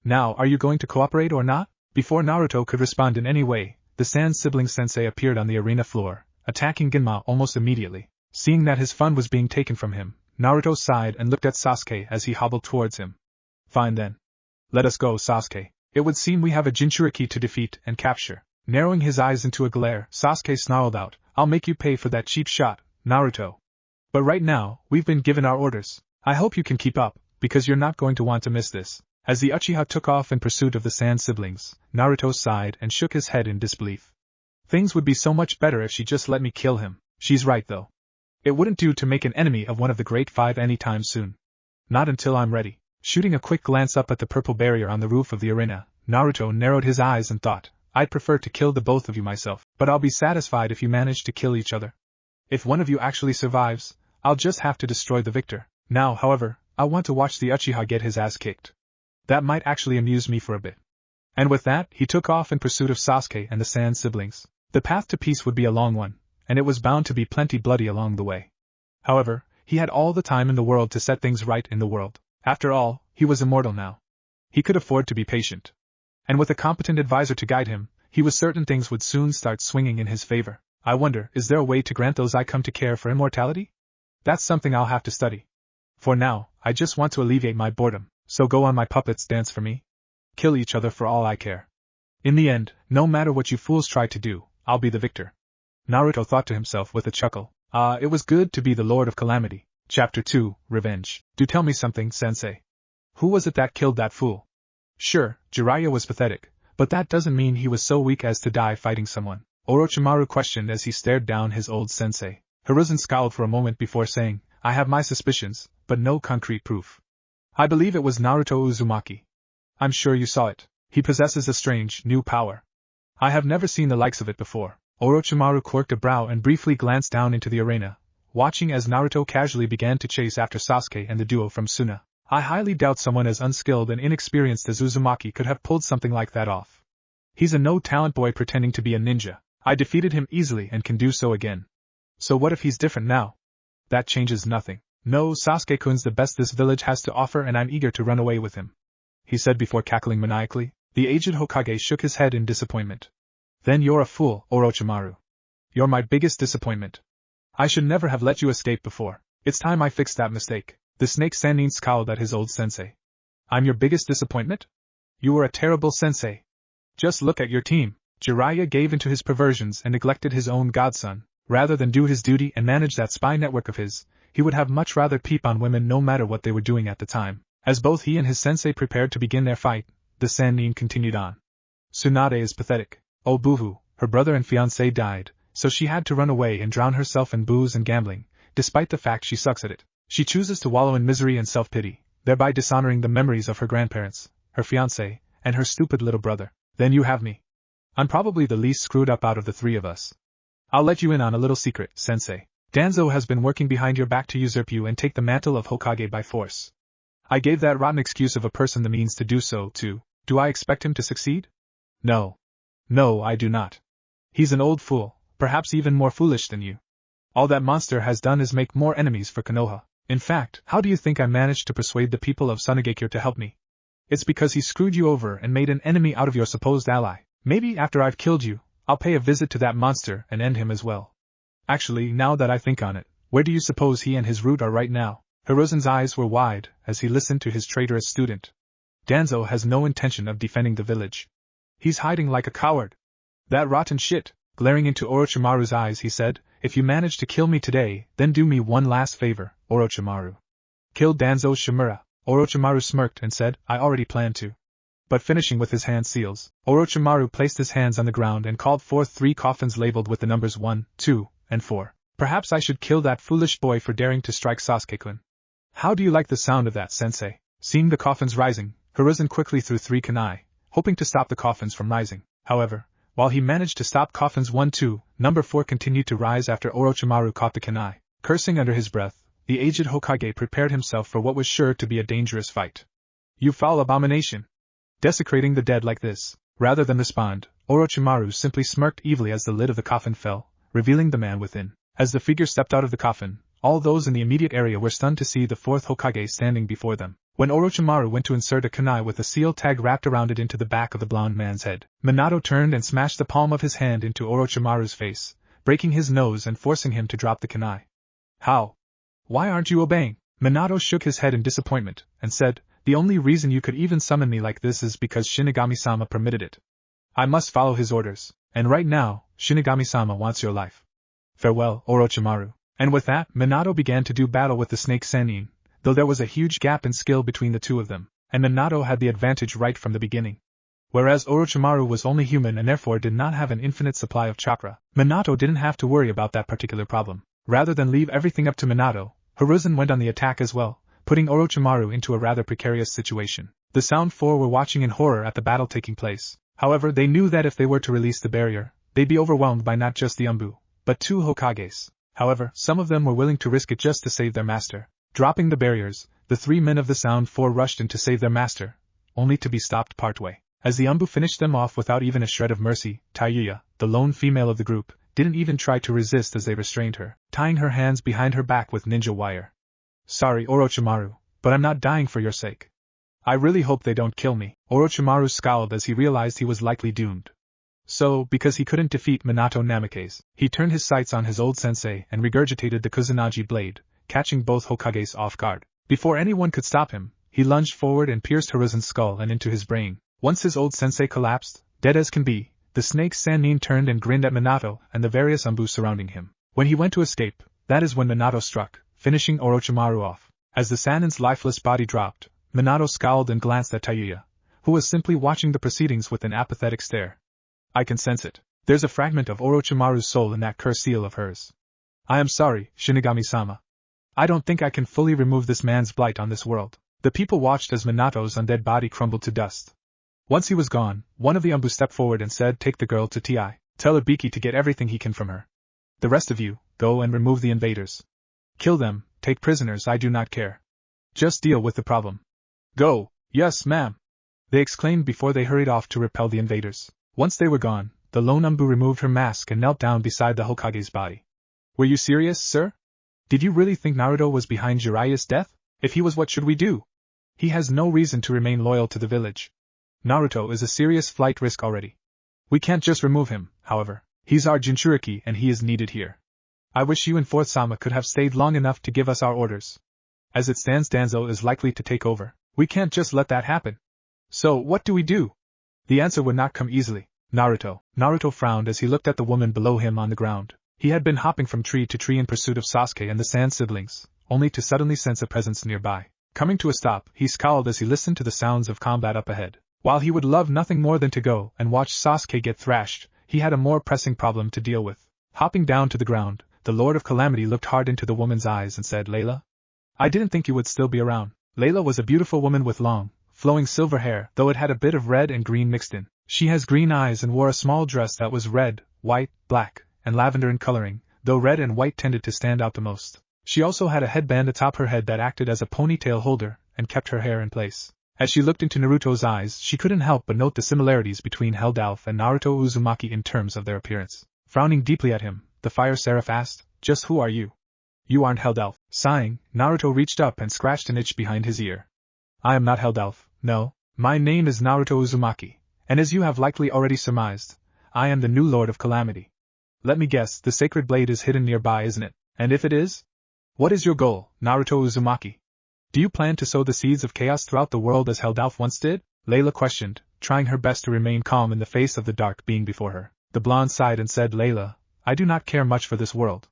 Now, are you going to cooperate or not?" Before Naruto could respond in any way, the Sand sibling sensei appeared on the arena floor, attacking Genma almost immediately. Seeing that his fun was being taken from him, Naruto sighed and looked at Sasuke as he hobbled towards him. "Fine then. Let us go, Sasuke. It would seem we have a Jinchuriki to defeat and capture." Narrowing his eyes into a glare, Sasuke snarled out, "I'll make you pay for that cheap shot, Naruto. But right now, we've been given our orders. I hope you can keep up, because you're not going to want to miss this." As the Uchiha took off in pursuit of the Sand siblings, Naruto sighed and shook his head in disbelief. "Things would be so much better if she just let me kill him." She's right though. It wouldn't do to make an enemy of one of the Great Five anytime soon. Not until I'm ready. Shooting a quick glance up at the purple barrier on the roof of the arena, Naruto narrowed his eyes and thought, "I'd prefer to kill the both of you myself, but I'll be satisfied if you manage to kill each other. If one of you actually survives, I'll just have to destroy the victor. Now, however, I want to watch the Uchiha get his ass kicked. That might actually amuse me for a bit." And with that, he took off in pursuit of Sasuke and the Sand siblings. The path to peace would be a long one, and it was bound to be plenty bloody along the way. However, he had all the time in the world to set things right in the world. After all, he was immortal now. He could afford to be patient. And with a competent advisor to guide him, he was certain things would soon start swinging in his favor. I wonder, is there a way to grant those I come to care for immortality? That's something I'll have to study. For now, I just want to alleviate my boredom, so go on my puppets dance for me. Kill each other for all I care. In the end, no matter what you fools try to do, I'll be the victor." Naruto thought to himself with a chuckle. It was good to be the Lord of Calamity. Chapter 2, Revenge. Do tell me something, Sensei. Who was it that killed that fool? Sure, Jiraiya was pathetic, but that doesn't mean he was so weak as to die fighting someone. Orochimaru questioned as he stared down his old sensei. Hiruzen scowled for a moment before saying, "I have my suspicions, but no concrete proof. I believe it was Naruto Uzumaki. I'm sure you saw it. He possesses a strange, new power. I have never seen the likes of it before." Orochimaru quirked a brow and briefly glanced down into the arena, watching as Naruto casually began to chase after Sasuke and the duo from Suna. "I highly doubt someone as unskilled and inexperienced as Uzumaki could have pulled something like that off. He's a no-talent boy pretending to be a ninja. I defeated him easily and can do so again. So what if he's different now? That changes nothing. No, Sasuke-kun's the best this village has to offer and I'm eager to run away with him," he said before cackling maniacally. The aged Hokage shook his head in disappointment. Then you're a fool, Orochimaru. You're my biggest disappointment. I should never have let you escape before. It's time I fixed that mistake. The snake Sannin scowled at his old sensei. I'm your biggest disappointment? You were a terrible sensei. Just look at your team. Jiraiya gave into his perversions and neglected his own godson. Rather than do his duty and manage that spy network of his, he would have much rather peep on women no matter what they were doing at the time. As both he and his sensei prepared to begin their fight, the Sannin continued on. Tsunade is pathetic. Oh boohoo, her brother and fiancé died, so she had to run away and drown herself in booze and gambling, despite the fact she sucks at it. She chooses to wallow in misery and self-pity, thereby dishonoring the memories of her grandparents, her fiancé, and her stupid little brother. Then you have me. I'm probably the least screwed up out of the three of us. I'll let you in on a little secret, sensei. Danzo has been working behind your back to usurp you and take the mantle of Hokage by force. I gave that rotten excuse of a person the means to do so, too. Do I expect him to succeed? No. No, I do not. He's an old fool, perhaps even more foolish than you. All that monster has done is make more enemies for Konoha. In fact, how do you think I managed to persuade the people of Sunagakure to help me? It's because he screwed you over and made an enemy out of your supposed ally. Maybe after I've killed you, I'll pay a visit to that monster and end him as well. Actually, now that I think on it, where do you suppose he and his root are right now? Hiruzen's eyes were wide as he listened to his traitorous student. Danzo has no intention of defending the village. He's hiding like a coward. That rotten shit. Glaring into Orochimaru's eyes, he said, if you manage to kill me today, then do me one last favor, Orochimaru. Kill Danzo Shimura. Orochimaru smirked and said, I already planned to. But finishing with his hand seals, Orochimaru placed his hands on the ground and called forth 3 coffins labeled with the numbers 1, 2, and 4. Perhaps I should kill that foolish boy for daring to strike Sasuke-kun. How do you like the sound of that, sensei? Seeing the coffins rising, Hiruzen quickly threw 3 kunai, hoping to stop the coffins from rising. However, while he managed to stop coffins 1, 2, number 4 continued to rise after Orochimaru caught the kunai. Cursing under his breath, the aged Hokage prepared himself for what was sure to be a dangerous fight. You foul abomination! Desecrating the dead like this. Rather than respond, Orochimaru simply smirked evilly as the lid of the coffin fell, revealing the man within. As the figure stepped out of the coffin, all those in the immediate area were stunned to see the 4th Hokage standing before them. When Orochimaru went to insert a kunai with a seal tag wrapped around it into the back of the blonde man's head, Minato turned and smashed the palm of his hand into Orochimaru's face, breaking his nose and forcing him to drop the kunai. How? Why aren't you obeying? Minato shook his head in disappointment, and said, the only reason you could even summon me like this is because Shinigami-sama permitted it. I must follow his orders, and right now, Shinigami-sama wants your life. Farewell, Orochimaru. And with that, Minato began to do battle with the snake Sannin, though there was a huge gap in skill between the two of them, and Minato had the advantage right from the beginning. Whereas Orochimaru was only human and therefore did not have an infinite supply of chakra, Minato didn't have to worry about that particular problem. Rather than leave everything up to Minato, Hiruzen went on the attack as well, putting Orochimaru into a rather precarious situation. The Sound Four were watching in horror at the battle taking place. However, they knew that if they were to release the barrier, they'd be overwhelmed by not just the Umbu, but 2 Hokages. However, some of them were willing to risk it just to save their master. Dropping the barriers, the 3 men of the Sound Four rushed in to save their master, only to be stopped partway. As the Umbu finished them off without even a shred of mercy, Tayuya, the lone female of the group, didn't even try to resist as they restrained her, tying her hands behind her back with ninja wire. Sorry, Orochimaru, but I'm not dying for your sake. I really hope they don't kill me. Orochimaru scowled as he realized he was likely doomed. So, because he couldn't defeat Minato Namikaze, he turned his sights on his old sensei and regurgitated the Kusanagi blade, catching both Hokages off guard. Before anyone could stop him, he lunged forward and pierced Hiruzen's skull and into his brain. Once his old sensei collapsed, dead as can be, the snake Sannin turned and grinned at Minato and the various Umbu surrounding him. When he went to escape, that is when Minato struck, finishing Orochimaru off. As the Sannin's lifeless body dropped, Minato scowled and glanced at Tayuya, who was simply watching the proceedings with an apathetic stare. I can sense it. There's a fragment of Orochimaru's soul in that curse seal of hers. I am sorry, Shinigami-sama. I don't think I can fully remove this man's blight on this world. The people watched as Minato's undead body crumbled to dust. Once he was gone, one of the Umbu stepped forward and said, take the girl to Ti. Tell Ibiki to get everything he can from her. The rest of you, go and remove the invaders. Kill them, take prisoners, I do not care. Just deal with the problem. Go, yes ma'am. They exclaimed before they hurried off to repel the invaders. Once they were gone, the lone Umbu removed her mask and knelt down beside the Hokage's body. Were you serious, sir? Did you really think Naruto was behind Jiraiya's death? If he was, what should we do? He has no reason to remain loyal to the village. Naruto is a serious flight risk already. We can't just remove him, However, he's our Jinchuriki and he is needed here. I wish you and Fourth Sama could have stayed long enough to give us our orders. As it stands, Danzo is likely to take over. We can't just let that happen. So, what do we do? The answer would not come easily. Naruto frowned as he looked at the woman below him on the ground. He had been hopping from tree to tree in pursuit of Sasuke and the Sand siblings, only to suddenly sense a presence nearby. Coming to a stop, he scowled as he listened to the sounds of combat up ahead. While he would love nothing more than to go and watch Sasuke get thrashed, he had a more pressing problem to deal with. Hopping down to the ground, the Lord of Calamity looked hard into the woman's eyes and said, "Layla? I didn't think you would still be around." Layla was a beautiful woman with long, flowing silver hair, though it had a bit of red and green mixed in. She has green eyes and wore a small dress that was red, white, black, and lavender in coloring, though red and white tended to stand out the most. She also had a headband atop her head that acted as a ponytail holder and kept her hair in place. As she looked into Naruto's eyes, she couldn't help but note the similarities between Helldelf and Naruto Uzumaki in terms of their appearance. Frowning deeply at him, the Fire Seraph asked, "Just who are you?" "You aren't Helldelf." Sighing, Naruto reached up and scratched an itch behind his ear. "I am not Helldelf, no. My name is Naruto Uzumaki, and as you have likely already surmised, I am the new Lord of Calamity. Let me guess, the sacred blade is hidden nearby, isn't it? And if it is? What is your goal, Naruto Uzumaki? Do you plan to sow the seeds of chaos throughout the world as Helldelf once did?" Layla questioned, trying her best to remain calm in the face of the dark being before her. The blonde sighed and said, "Layla, I do not care much for this world.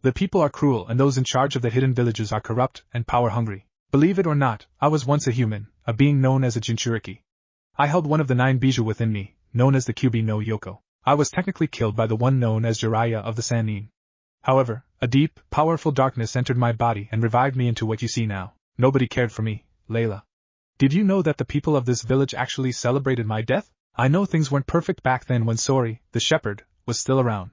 The people are cruel and those in charge of the hidden villages are corrupt and power-hungry. Believe it or not, I was once a human, a being known as a Jinchuriki. I held one of the 9 bijou within me, known as the Kyubi no Yoko. I was technically killed by the one known as Jiraiya of the Sannin. However, a deep, powerful darkness entered my body and revived me into what you see now. Nobody cared for me, Layla. Did you know that the people of this village actually celebrated my death? I know things weren't perfect back then when Sori, the shepherd, was still around.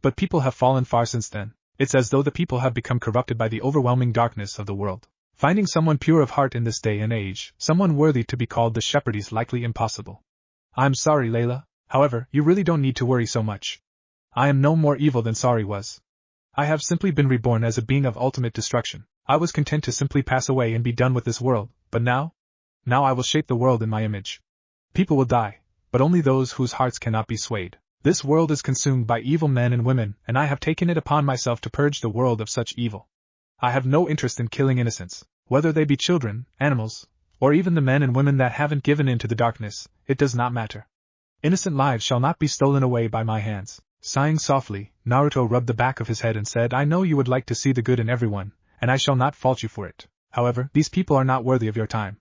But people have fallen far since then. It's as though the people have become corrupted by the overwhelming darkness of the world. Finding someone pure of heart in this day and age, someone worthy to be called the shepherd, is likely impossible. I'm sorry, Layla. However, you really don't need to worry so much. I am no more evil than Sori was. I have simply been reborn as a being of ultimate destruction. I was content to simply pass away and be done with this world, but now I will shape the world in my image. People will die, but only those whose hearts cannot be swayed. This world is consumed by evil men and women, and I have taken it upon myself to purge the world of such evil. I have no interest in killing innocents, whether they be children, animals, or even the men and women that haven't given in to the darkness. It does not matter. Innocent lives shall not be stolen away by my hands." Sighing softly, Naruto rubbed the back of his head and said, "I know you would like to see the good in everyone, and I shall not fault you for it. However, these people are not worthy of your time.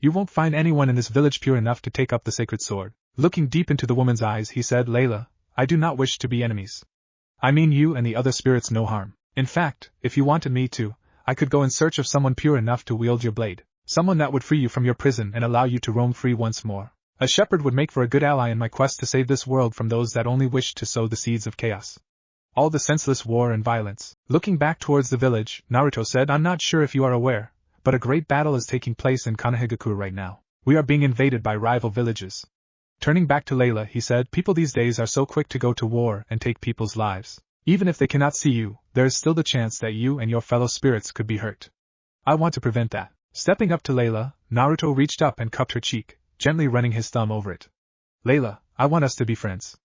You won't find anyone in this village pure enough to take up the sacred sword." Looking deep into the woman's eyes, he said, "Layla, I do not wish to be enemies. I mean you and the other spirits no harm. In fact, if you wanted me to, I could go in search of someone pure enough to wield your blade. Someone that would free you from your prison and allow you to roam free once more. A shepherd would make for a good ally in my quest to save this world from those that only wish to sow the seeds of chaos. All the senseless war and violence." Looking back towards the village, Naruto said, "I'm not sure if you are aware, but a great battle is taking place in Konohagakure right now. We are being invaded by rival villages." Turning back to Layla, he said, "People these days are so quick to go to war and take people's lives. Even if they cannot see you, there is still the chance that you and your fellow spirits could be hurt. I want to prevent that." Stepping up to Layla, Naruto reached up and cupped her cheek, gently running his thumb over it. "Layla, I want us to be friends.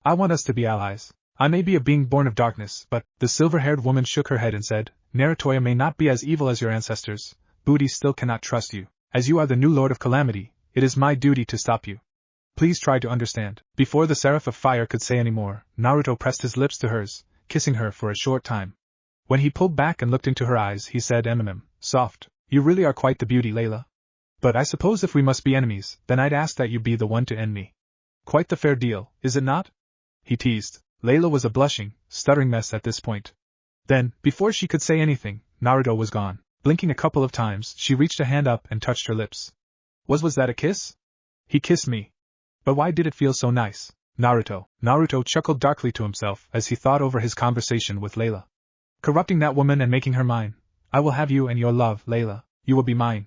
I want us to be allies. I may be a being born of darkness, but..." The silver-haired woman shook her head and said, "Narutoya may not be as evil as your ancestors, but he still cannot trust you. As you are the new Lord of Calamity, it is my duty to stop you. Please try to understand." Before the Seraph of Fire could say any more, Naruto pressed his lips to hers, kissing her for a short time. When he pulled back and looked into her eyes, he said, "Soft, you really are quite the beauty, Layla. But I suppose if we must be enemies, then I'd ask that you be the one to end me. Quite the fair deal, is it not?" he teased. Layla was a blushing, stuttering mess at this point. Then, before she could say anything, Naruto was gone. Blinking a couple of times, she reached a hand up and touched her lips. Was that a kiss? He kissed me. But why did it feel so nice? Naruto chuckled darkly to himself as he thought over his conversation with Layla. Corrupting that woman and making her mine. I will have you and your love, Layla. You will be mine.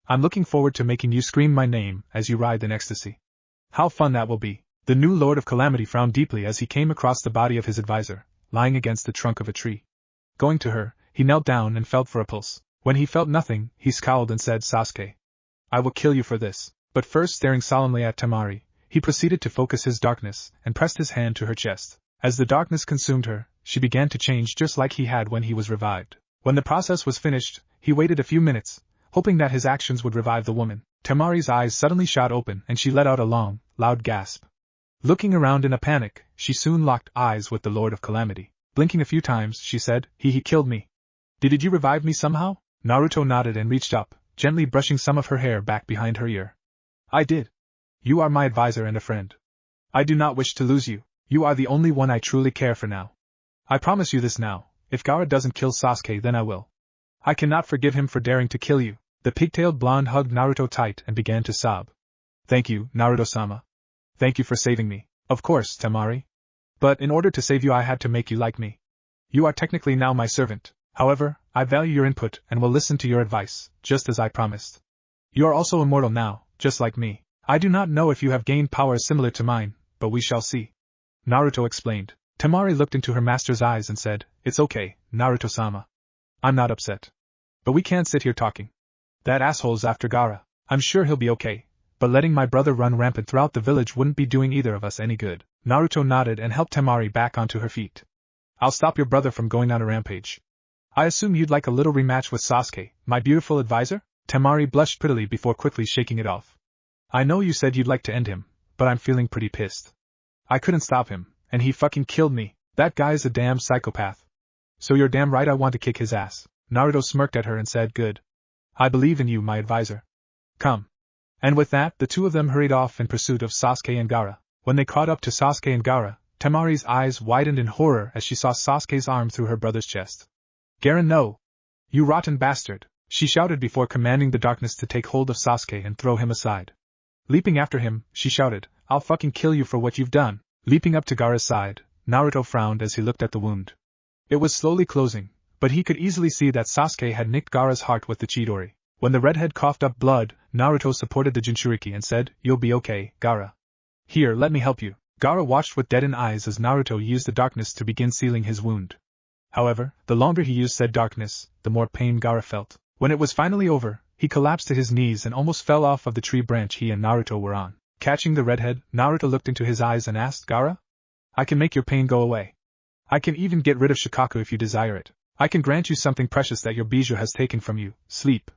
I'm looking forward to making you scream my name as you writhe in ecstasy. How fun that will be. The new Lord of Calamity frowned deeply as he came across the body of his advisor, lying against the trunk of a tree. Going to her, he knelt down and felt for a pulse. When he felt nothing, he scowled and said, "Sasuke, I will kill you for this." But first, staring solemnly at Temari, he proceeded to focus his darkness and pressed his hand to her chest. As the darkness consumed her, she began to change just like he had when he was revived. When the process was finished, he waited a few minutes, hoping that his actions would revive the woman. Temari's eyes suddenly shot open and she let out a long, loud gasp. Looking around in a panic, she soon locked eyes with the Lord of Calamity. Blinking a few times, she said, He killed me. Did you revive me somehow? Naruto nodded and reached up, gently brushing some of her hair back behind her ear. I did. You are my advisor and a friend. I do not wish to lose you. You are the only one I truly care for now. I promise you this now, if Gaara doesn't kill Sasuke then I will. I cannot forgive him for daring to kill you. The pigtailed blonde hugged Naruto tight and began to sob. Thank you, Naruto-sama. Thank you for saving me. Of course, Temari. But in order to save you I had to make you like me. You are technically now my servant. However, I value your input and will listen to your advice, just as I promised. You are also immortal now, just like me. I do not know if you have gained powers similar to mine, but we shall see. Naruto explained. Temari looked into her master's eyes and said, It's okay, Naruto-sama. I'm not upset. But we can't sit here talking. That asshole's after Gaara. I'm sure he'll be okay, but letting my brother run rampant throughout the village wouldn't be doing either of us any good. Naruto nodded and helped Temari back onto her feet. I'll stop your brother from going on a rampage. I assume you'd like a little rematch with Sasuke, my beautiful advisor? Temari blushed prettily before quickly shaking it off. I know you said you'd like to end him, but I'm feeling pretty pissed. I couldn't stop him, and he fucking killed me. That guy's a damn psychopath. So you're damn right I want to kick his ass. Naruto smirked at her and said, Good. I believe in you, my advisor. Come. And with that, the two of them hurried off in pursuit of Sasuke and Gaara. When they caught up to Sasuke and Gaara, Temari's eyes widened in horror as she saw Sasuke's arm through her brother's chest. Gaara, no! You rotten bastard! She shouted before commanding the darkness to take hold of Sasuke and throw him aside. Leaping after him, she shouted, I'll fucking kill you for what you've done. Leaping up to Gaara's side, Naruto frowned as he looked at the wound. It was slowly closing, but he could easily see that Sasuke had nicked Gaara's heart with the Chidori. When the redhead coughed up blood, Naruto supported the Jinchuriki and said, You'll be okay, Gaara. Here, let me help you. Gaara watched with deadened eyes as Naruto used the darkness to begin sealing his wound. However, the longer he used said darkness, the more pain Gaara felt. When it was finally over, he collapsed to his knees and almost fell off of the tree branch he and Naruto were on. Catching the redhead, Naruto looked into his eyes and asked, Gaara? I can make your pain go away. I can even get rid of Shikaku if you desire it. I can grant you something precious that your bijou has taken from you, sleep.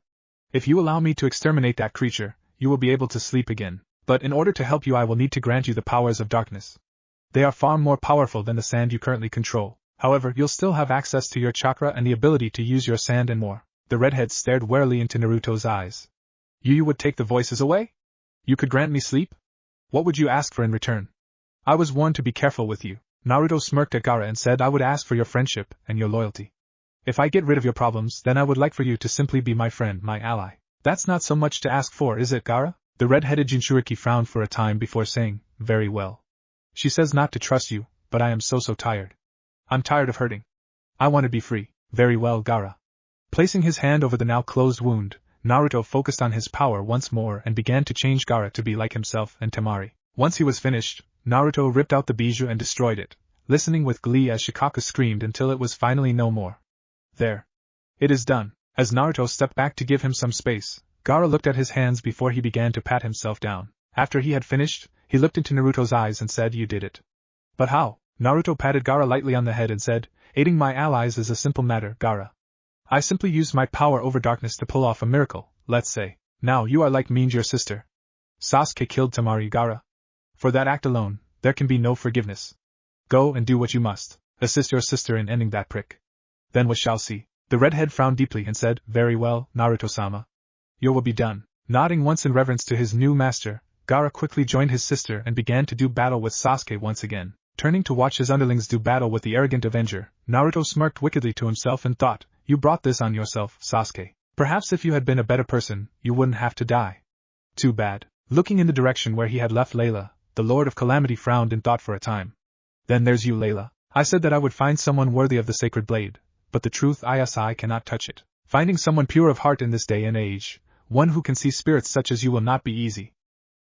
If you allow me to exterminate that creature, you will be able to sleep again. But in order to help you I will need to grant you the powers of darkness. They are far more powerful than the sand you currently control. However, you'll still have access to your chakra and the ability to use your sand and more. The redhead stared warily into Naruto's eyes. You would take the voices away? You could grant me sleep? What would you ask for in return? I was warned to be careful with you. Naruto smirked at Gaara and said I would ask for your friendship and your loyalty. If I get rid of your problems, then I would like for you to simply be my friend, my ally. That's not so much to ask for, is it, Gaara? The red-headed Jinchuriki frowned for a time before saying, Very well. She says not to trust you, but I am so tired. I'm tired of hurting. I want to be free. Very well, Gaara. Placing his hand over the now closed wound, Naruto focused on his power once more and began to change Gaara to be like himself and Temari. Once he was finished, Naruto ripped out the bijou and destroyed it, listening with glee as Shikaku screamed until it was finally no more. There. It is done. As Naruto stepped back to give him some space, Gaara looked at his hands before he began to pat himself down. After he had finished, he looked into Naruto's eyes and said, You did it. But how? Naruto patted Gaara lightly on the head and said, Aiding my allies is a simple matter, Gaara. I simply used my power over darkness to pull off a miracle, let's say. Now you are like me and your sister. Sasuke killed Temari, Gaara. For that act alone, there can be no forgiveness. Go and do what you must. Assist your sister in ending that prick. Then we shall see. The redhead frowned deeply and said, Very well, Naruto-sama. Your will be done. Nodding once in reverence to his new master, Gaara quickly joined his sister and began to do battle with Sasuke once again. Turning to watch his underlings do battle with the arrogant Avenger, Naruto smirked wickedly to himself and thought, You brought this on yourself, Sasuke. Perhaps if you had been a better person, you wouldn't have to die. Too bad. Looking in the direction where he had left Layla, the Lord of Calamity frowned in thought for a time. Then there's you, Layla. I said that I would find someone worthy of the sacred blade, but the truth is I cannot touch it. Finding someone pure of heart in this day and age, one who can see spirits such as you will not be easy.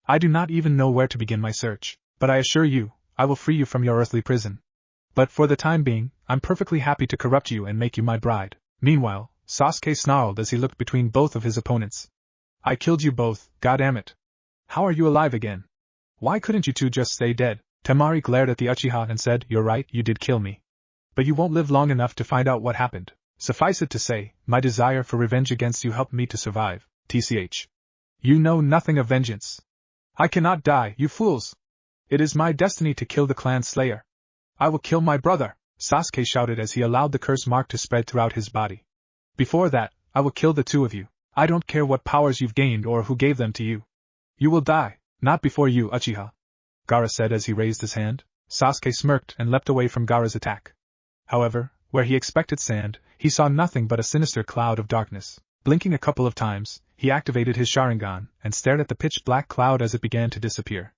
I do not even know where to begin my search, but I assure you, I will free you from your earthly prison. But for the time being, I'm perfectly happy to corrupt you and make you my bride. Meanwhile, Sasuke snarled as he looked between both of his opponents. I killed you both, goddammit. How are you alive again? Why couldn't you two just stay dead? Temari glared at the Uchiha and said, "You're right, you did kill me. But you won't live long enough to find out what happened. Suffice it to say, my desire for revenge against you helped me to survive, tch. You know nothing of vengeance. I cannot die, you fools! It is my destiny to kill the clan slayer. I will kill my brother," Sasuke shouted as he allowed the curse mark to spread throughout his body. "Before that, I will kill the two of you. I don't care what powers you've gained or who gave them to you. You will die, not before you, Uchiha," Gaara said as he raised his hand. Sasuke smirked and leapt away from Gaara's attack. However, where he expected sand, he saw nothing but a sinister cloud of darkness. Blinking a couple of times, he activated his Sharingan and stared at the pitch-black cloud as it began to disappear.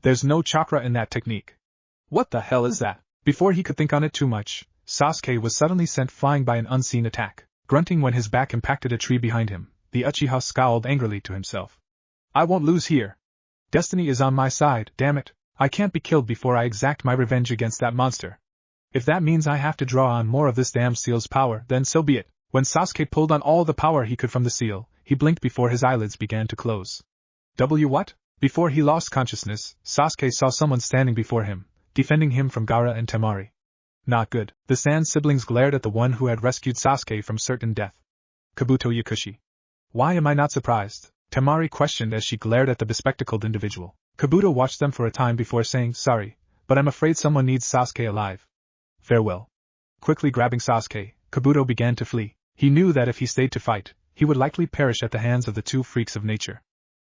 There's no chakra in that technique. What the hell is that? Before he could think on it too much, Sasuke was suddenly sent flying by an unseen attack. Grunting when his back impacted a tree behind him, the Uchiha scowled angrily to himself. "I won't lose here. Destiny is on my side, damn it. I can't be killed before I exact my revenge against that monster. If that means I have to draw on more of this damn seal's power, then so be it." When Sasuke pulled on all the power he could from the seal, he blinked before his eyelids began to close. What? Before he lost consciousness, Sasuke saw someone standing before him, defending him from Gaara and Temari. Not good. The Sand siblings glared at the one who had rescued Sasuke from certain death. Kabuto Yakushi. "Why am I not surprised?" Temari questioned as she glared at the bespectacled individual. Kabuto watched them for a time before saying, "Sorry, but I'm afraid someone needs Sasuke alive. Farewell." Quickly grabbing Sasuke, Kabuto began to flee. He knew that if he stayed to fight, he would likely perish at the hands of the two freaks of nature.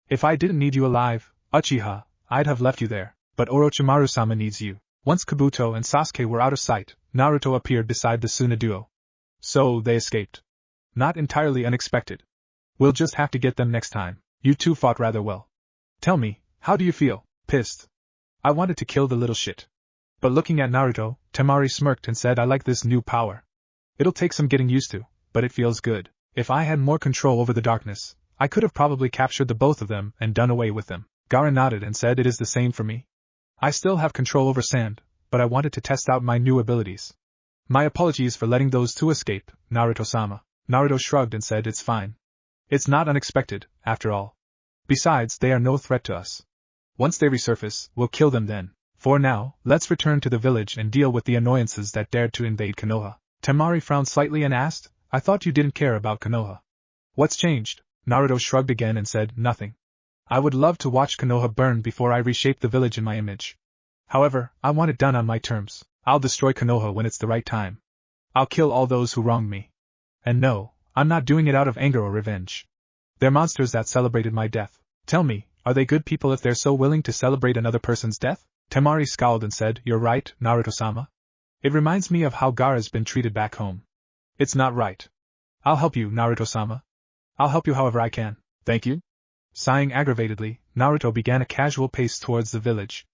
"If I didn't need you alive, Uchiha, I'd have left you there, but Orochimaru-sama needs you." Once Kabuto and Sasuke were out of sight, Naruto appeared beside the Suna duo. So they escaped. Not entirely unexpected. "We'll just have to get them next time. You two fought rather well. Tell me, how do you feel?" "Pissed. I wanted to kill the little shit." But looking at Naruto, Temari smirked and said, "I like this new power. It'll take some getting used to, but it feels good. If I had more control over the darkness, I could have probably captured the both of them and done away with them." Gaara nodded and said, "It is the same for me. I still have control over sand, but I wanted to test out my new abilities." "My apologies for letting those two escape, Naruto-sama." Naruto shrugged and said, "It's fine. It's not unexpected, after all. Besides, they are no threat to us. Once they resurface, we'll kill them then. For now, let's return to the village and deal with the annoyances that dared to invade Konoha." Temari frowned slightly and asked, "I thought you didn't care about Konoha. What's changed?" Naruto shrugged again and said, "Nothing. I would love to watch Konoha burn before I reshape the village in my image. However, I want it done on my terms. I'll destroy Konoha when it's the right time. I'll kill all those who wronged me. And no, I'm not doing it out of anger or revenge. They're monsters that celebrated my death. Tell me, are they good people if they're so willing to celebrate another person's death?" Temari scowled and said, "You're right, Naruto-sama. It reminds me of how Gaara's been treated back home. It's not right. I'll help you, Naruto-sama. I'll help you however I can. Thank you." Sighing aggravatedly, Naruto began a casual pace towards the village.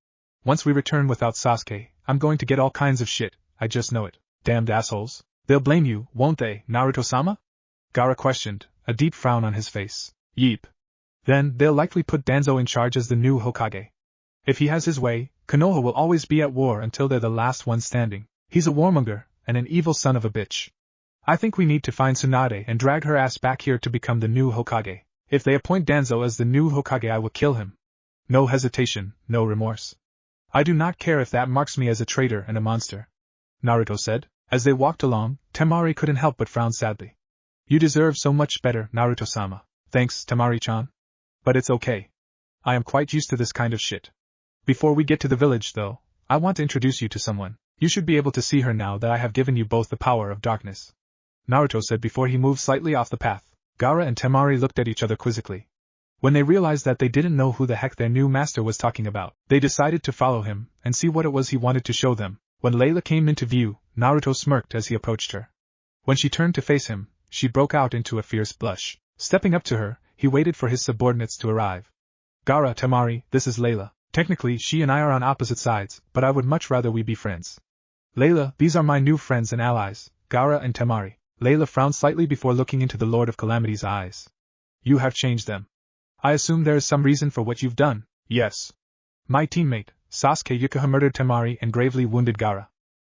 "Once we return without Sasuke, I'm going to get all kinds of shit, I just know it. Damned assholes. They'll blame you, won't they, Naruto-sama?" Gaara questioned, a deep frown on his face. "Yeep. Then, they'll likely put Danzo in charge as the new Hokage. If he has his way, Konoha will always be at war until they're the last one standing. He's a warmonger, and an evil son of a bitch. I think we need to find Tsunade and drag her ass back here to become the new Hokage. If they appoint Danzo as the new Hokage, I will kill him. No hesitation, no remorse. I do not care if that marks me as a traitor and a monster," Naruto said. As they walked along, Temari couldn't help but frown sadly. "You deserve so much better, Naruto-sama." "Thanks, Temari-chan. But it's okay. I am quite used to this kind of shit. Before we get to the village, though, I want to introduce you to someone. You should be able to see her now that I have given you both the power of darkness," Naruto said before he moved slightly off the path. Gaara and Temari looked at each other quizzically. When they realized that they didn't know who the heck their new master was talking about, they decided to follow him and see what it was he wanted to show them. When Layla came into view, Naruto smirked as he approached her. When she turned to face him, she broke out into a fierce blush. Stepping up to her, he waited for his subordinates to arrive. "Gaara, Temari, this is Layla. Technically, she and I are on opposite sides, but I would much rather we be friends. Layla, these are my new friends and allies, Gaara and Temari." Layla frowned slightly before looking into the Lord of Calamity's eyes. "You have changed them. I assume there is some reason for what you've done." "Yes. My teammate, Sasuke Uchiha, murdered Temari and gravely wounded Gaara.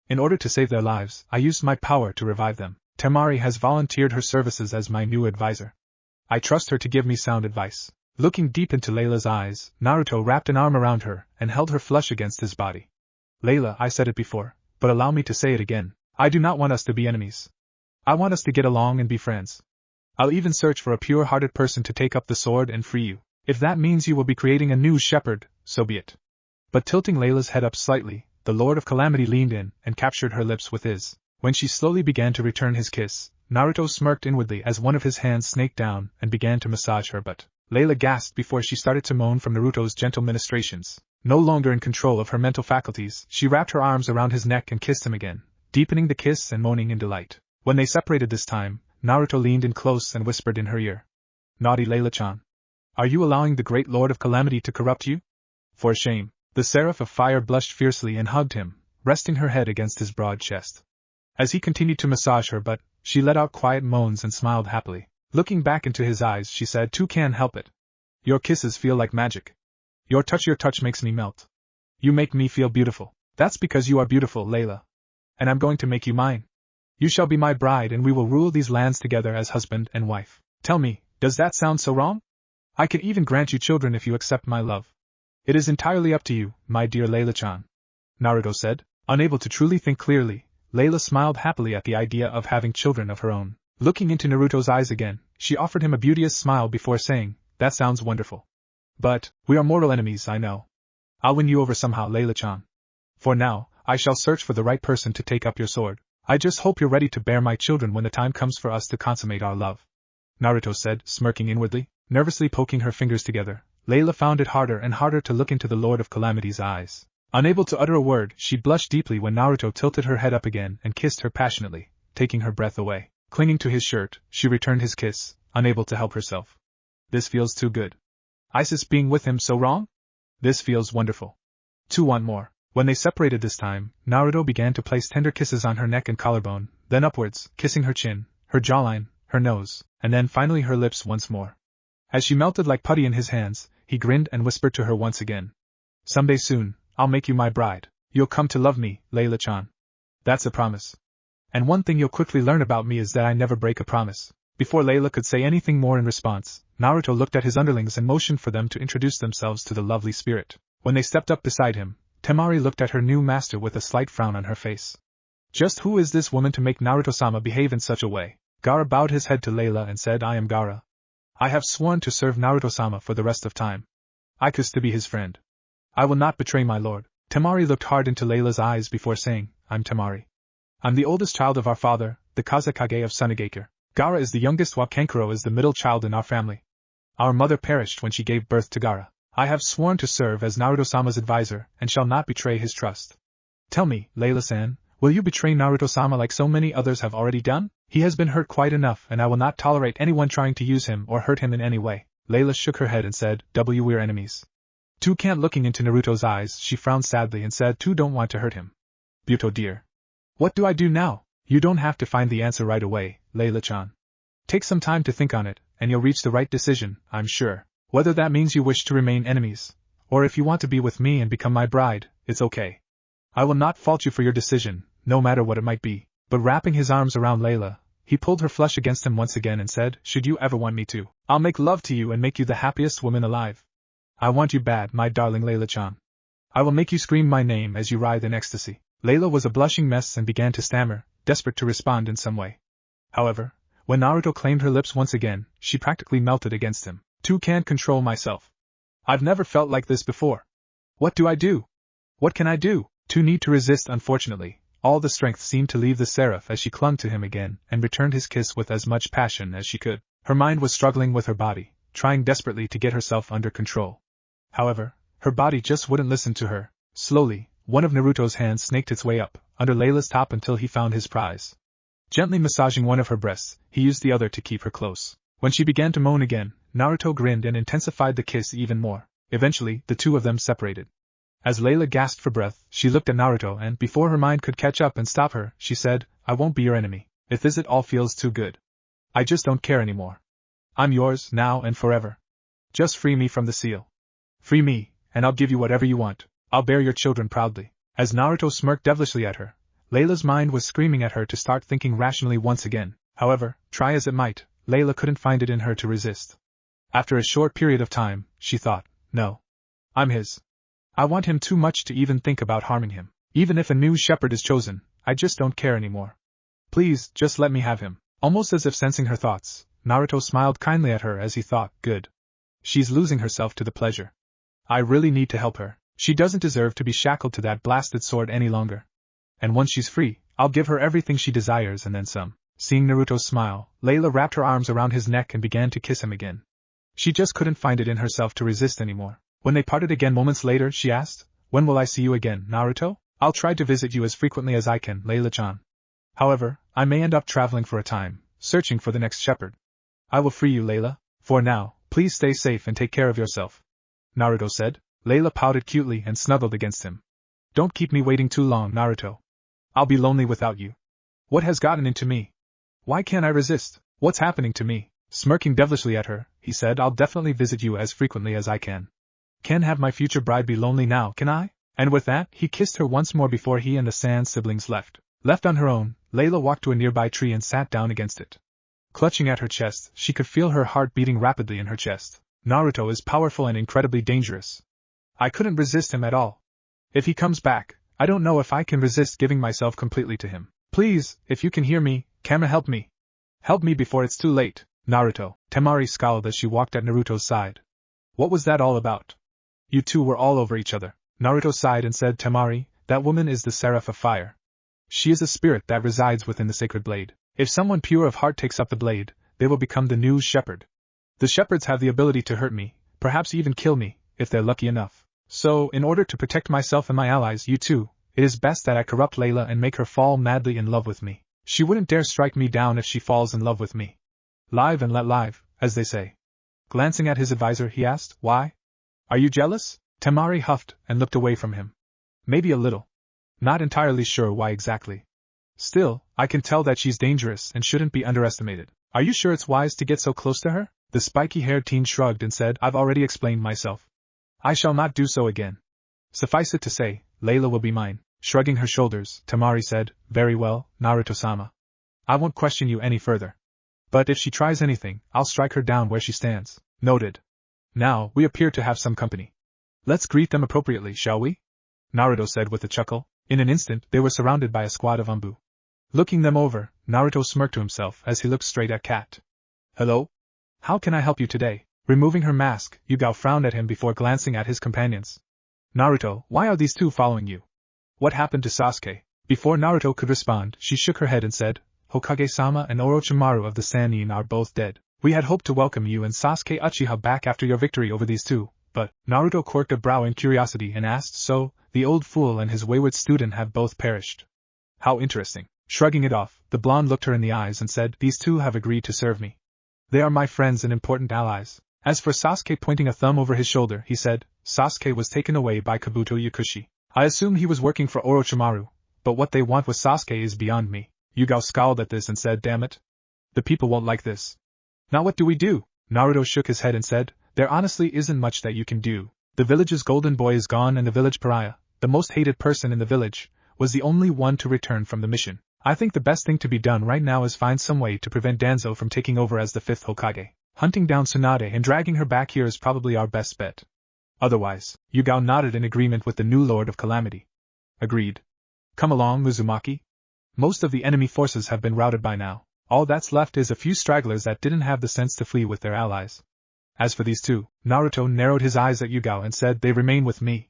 In order to save their lives, I used my power to revive them. Temari has volunteered her services as my new advisor. I trust her to give me sound advice." Looking deep into Layla's eyes, Naruto wrapped an arm around her and held her flush against his body. Layla, I said it before, but allow me to say it again. I do not want us to be enemies. I want us to get along and be friends. I'll even search for a pure-hearted person to take up the sword and free you. If that means you will be creating a new shepherd, so be it. But tilting Layla's head up slightly, the Lord of Calamity leaned in and captured her lips with his. When she slowly began to return his kiss, Naruto smirked inwardly as one of his hands snaked down and began to massage her butt. Layla gasped before she started to moan from Naruto's gentle ministrations. No longer in control of her mental faculties, she wrapped her arms around his neck and kissed him again, deepening the kiss and moaning in delight. When they separated this time, Naruto leaned in close and whispered in her ear. Naughty Layla-chan. Are you allowing the great Lord of Calamity to corrupt you? For shame. The Seraph of Fire blushed fiercely and hugged him, resting her head against his broad chest. As he continued to massage her butt, she let out quiet moans and smiled happily. Looking back into his eyes, she said, "Too can't help it. Your kisses feel like magic. Your touch makes me melt. You make me feel beautiful. That's because you are beautiful, Layla. And I'm going to make you mine. You shall be my bride and we will rule these lands together as husband and wife. Tell me, does that sound so wrong? I can even grant you children if you accept my love. It is entirely up to you, my dear Layla-chan," Naruto said. Unable to truly think clearly, Layla smiled happily at the idea of having children of her own. Looking into Naruto's eyes again, she offered him a beauteous smile before saying, "That sounds wonderful. But, we are mortal enemies, I know. I'll win you over somehow, Layla-chan. For now, I shall search for the right person to take up your sword. I just hope you're ready to bear my children when the time comes for us to consummate our love," Naruto said, smirking inwardly. Nervously poking her fingers together, Layla found it harder and harder to look into the Lord of Calamity's eyes. Unable to utter a word, she blushed deeply when Naruto tilted her head up again and kissed her passionately, taking her breath away. Clinging to his shirt, she returned his kiss, unable to help herself. This feels too good. Is being with him so wrong? This feels wonderful. To want more. When they separated this time, Naruto began to place tender kisses on her neck and collarbone, then upwards, kissing her chin, her jawline, her nose, and then finally her lips once more. As she melted like putty in his hands, he grinned and whispered to her once again. "Someday soon, I'll make you my bride. You'll come to love me, Layla-chan. That's a promise. And one thing you'll quickly learn about me is that I never break a promise." Before Layla could say anything more in response, Naruto looked at his underlings and motioned for them to introduce themselves to the lovely spirit. When they stepped up beside him, Temari looked at her new master with a slight frown on her face. Just who is this woman to make Naruto-sama behave in such a way? Gaara bowed his head to Layla and said, "I am Gaara. I have sworn to serve Naruto-sama for the rest of time. I kiss to be his friend. I will not betray my lord." Temari looked hard into Layla's eyes before saying, "I'm Temari. I'm the oldest child of our father, the Kazekage of Sunigakure. Gaara is the youngest while Kankuro is the middle child in our family. Our mother perished when she gave birth to Gaara. I have sworn to serve as Naruto-sama's advisor and shall not betray his trust. Tell me, Layla-san, will you betray Naruto-sama like so many others have already done? He has been hurt quite enough and I will not tolerate anyone trying to use him or hurt him in any way." Layla shook her head and said, "We're enemies." Toucan looking into Naruto's eyes, she frowned sadly and said, "Two don't want to hurt him. Buto dear. What do I do now?" "You don't have to find the answer right away, Layla-chan. Take some time to think on it, and you'll reach the right decision, I'm sure. Whether that means you wish to remain enemies, or if you want to be with me and become my bride, it's okay. I will not fault you for your decision, no matter what it might be." But wrapping his arms around Layla, he pulled her flesh against him once again and said, "Should you ever want me to, I'll make love to you and make you the happiest woman alive. I want you bad, my darling Layla-chan. I will make you scream my name as you writhe in ecstasy." Layla was a blushing mess and began to stammer, desperate to respond in some way. However, when Naruto claimed her lips once again, she practically melted against him. "Two can't control myself. I've never felt like this before. What do I do? What can I do?" Two need to resist. Unfortunately, all the strength seemed to leave the seraph as she clung to him again and returned his kiss with as much passion as she could. Her mind was struggling with her body, trying desperately to get herself under control. However, her body just wouldn't listen to her. Slowly, one of Naruto's hands snaked its way up, under Layla's top until he found his prize. Gently massaging one of her breasts, he used the other to keep her close. When she began to moan again, Naruto grinned and intensified the kiss even more. Eventually, the two of them separated. As Layla gasped for breath, she looked at Naruto and, before her mind could catch up and stop her, she said, "I won't be your enemy. If this it all feels too good. I just don't care anymore. I'm yours, now and forever. Just free me from the seal. Free me, and I'll give you whatever you want. I'll bear your children proudly." As Naruto smirked devilishly at her, Layla's mind was screaming at her to start thinking rationally once again. However, try as it might, Layla couldn't find it in her to resist. After a short period of time, she thought, no. I'm his. I want him too much to even think about harming him. Even if a new shepherd is chosen, I just don't care anymore. Please, just let me have him. Almost as if sensing her thoughts, Naruto smiled kindly at her as he thought, good. She's losing herself to the pleasure. I really need to help her. She doesn't deserve to be shackled to that blasted sword any longer. And once she's free, I'll give her everything she desires and then some. Seeing Naruto smile, Layla wrapped her arms around his neck and began to kiss him again. She just couldn't find it in herself to resist anymore. When they parted again moments later, she asked, when will I see you again, Naruto? I'll try to visit you as frequently as I can, Layla-chan. However, I may end up traveling for a time, searching for the next shepherd. I will free you, Layla. For now, please stay safe and take care of yourself. Naruto said. Layla pouted cutely and snuggled against him. Don't keep me waiting too long, Naruto. I'll be lonely without you. What has gotten into me? Why can't I resist? What's happening to me? Smirking devilishly at her, he said, I'll definitely visit you as frequently as I can. Can't have my future bride be lonely now, can I? And with that, he kissed her once more before he and the Sand siblings left. Left on her own, Layla walked to a nearby tree and sat down against it. Clutching at her chest, she could feel her heart beating rapidly in her chest. Naruto is powerful and incredibly dangerous. I couldn't resist him at all. If he comes back, I don't know if I can resist giving myself completely to him. Please, if you can hear me, Kama, help me. Help me before it's too late. Naruto. Temari scowled as she walked at Naruto's side. What was that all about? You two were all over each other. Naruto sighed and said, Temari, that woman is the Seraph of Fire. She is a spirit that resides within the sacred blade. If someone pure of heart takes up the blade, they will become the new shepherd. The shepherds have the ability to hurt me, perhaps even kill me, if they're lucky enough. So, in order to protect myself and my allies, you two, it is best that I corrupt Layla and make her fall madly in love with me. She wouldn't dare strike me down if she falls in love with me. Live and let live, as they say. Glancing at his advisor, he asked, why? Are you jealous? Temari huffed and looked away from him. Maybe a little. Not entirely sure why exactly. Still, I can tell that she's dangerous and shouldn't be underestimated. Are you sure it's wise to get so close to her? The spiky-haired teen shrugged and said, I've already explained myself. I shall not do so again. Suffice it to say, Layla will be mine. Shrugging her shoulders, Temari said, very well, Naruto-sama. I won't question you any further. But if she tries anything, I'll strike her down where she stands. Noted. Now, we appear to have some company. Let's greet them appropriately, shall we? Naruto said with a chuckle. In an instant, they were surrounded by a squad of Anbu. Looking them over, Naruto smirked to himself as he looked straight at Kat. Hello? How can I help you today? Removing her mask, Yugao frowned at him before glancing at his companions. Naruto, why are these two following you? What happened to Sasuke? Before Naruto could respond, she shook her head and said, Hokage-sama and Orochimaru of the Sannin are both dead. We had hoped to welcome you and Sasuke Uchiha back after your victory over these two, but, Naruto quirked a brow in curiosity and asked, so, the old fool and his wayward student have both perished. How interesting. Shrugging it off, the blonde looked her in the eyes and said, these two have agreed to serve me. They are my friends and important allies. As for Sasuke, pointing a thumb over his shoulder, he said, Sasuke was taken away by Kabuto Yakushi. I assume he was working for Orochimaru, but what they want with Sasuke is beyond me. Yugao scowled at this and said, damn it. The people won't like this. Now what do we do? Naruto shook his head and said, there honestly isn't much that you can do. The village's golden boy is gone and the village pariah, the most hated person in the village, was the only one to return from the mission. I think the best thing to be done right now is find some way to prevent Danzo from taking over as the 5th Hokage. Hunting down Tsunade and dragging her back here is probably our best bet. Otherwise, Yugao nodded in agreement with the new Lord of Calamity. Agreed. Come along, Uzumaki. Most of the enemy forces have been routed by now. All that's left is a few stragglers that didn't have the sense to flee with their allies. As for these two, Naruto narrowed his eyes at Yugao and said, they remain with me.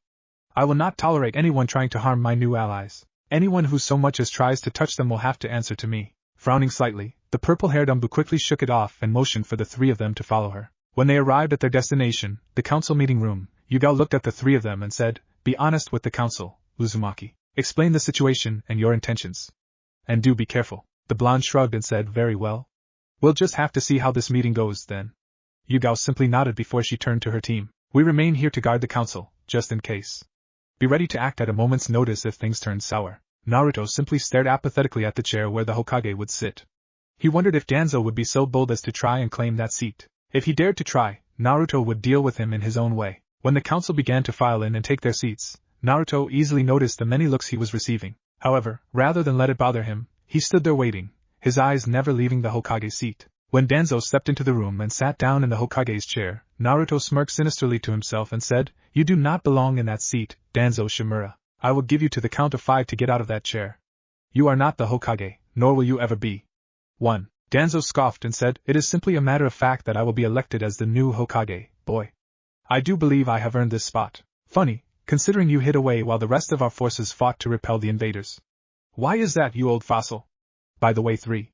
I will not tolerate anyone trying to harm my new allies. Anyone who so much as tries to touch them will have to answer to me. Frowning slightly, the purple-haired Umbu quickly shook it off and motioned for the three of them to follow her. When they arrived at their destination, the council meeting room, Yugao looked at the three of them and said, be honest with the council, Uzumaki. Explain the situation and your intentions. And do be careful. The blonde shrugged and said, very well. We'll just have to see how this meeting goes, then. Yugao simply nodded before she turned to her team. We remain here to guard the council, just in case. Be ready to act at a moment's notice if things turn sour. Naruto simply stared apathetically at the chair where the Hokage would sit. He wondered if Danzo would be so bold as to try and claim that seat. If he dared to try, Naruto would deal with him in his own way. When the council began to file in and take their seats, Naruto easily noticed the many looks he was receiving. However, rather than let it bother him, he stood there waiting, his eyes never leaving the Hokage's seat. When Danzo stepped into the room and sat down in the Hokage's chair, Naruto smirked sinisterly to himself and said, "You do not belong in that seat, Danzo Shimura. I will give you to the count of 5 to get out of that chair. You are not the Hokage, nor will you ever be." 1. Danzo scoffed and said, "It is simply a matter of fact that I will be elected as the new Hokage, boy. I do believe I have earned this spot. Funny, considering you hid away while the rest of our forces fought to repel the invaders. Why is that, you old fossil? By the way, 3.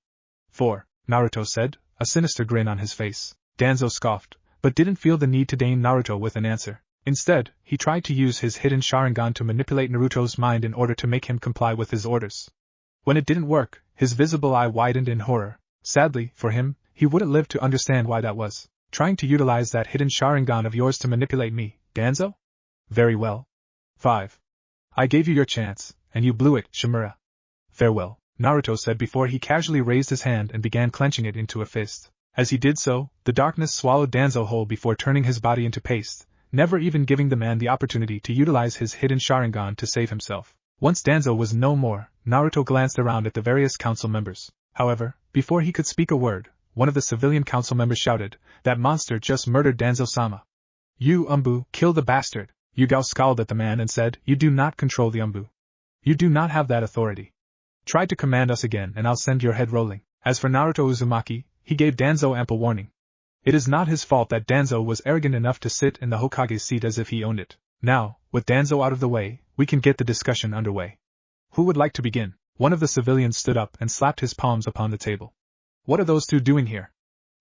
4. Naruto said, a sinister grin on his face. Danzo scoffed, but didn't feel the need to deign Naruto with an answer. Instead, he tried to use his hidden Sharingan to manipulate Naruto's mind in order to make him comply with his orders. When it didn't work, his visible eye widened in horror. Sadly, for him, he wouldn't live to understand why that was. Trying to utilize that hidden Sharingan of yours to manipulate me, Danzo? Very well. 5. I gave you your chance, and you blew it, Shimura. Farewell, Naruto said before he casually raised his hand and began clenching it into a fist. As he did so, the darkness swallowed Danzo whole before turning his body into paste, never even giving the man the opportunity to utilize his hidden Sharingan to save himself. Once Danzo was no more, Naruto glanced around at the various council members. However, before he could speak a word, one of the civilian council members shouted, "That monster just murdered Danzo-sama. You, Umbu, kill the bastard." Yugao scowled at the man and said, "You do not control the Umbu. You do not have that authority. Try to command us again and I'll send your head rolling." As for Naruto Uzumaki, he gave Danzo ample warning. It is not his fault that Danzo was arrogant enough to sit in the Hokage's seat as if he owned it. Now, with Danzo out of the way, we can get the discussion underway. Who would like to begin? One of the civilians stood up and slapped his palms upon the table. What are those two doing here?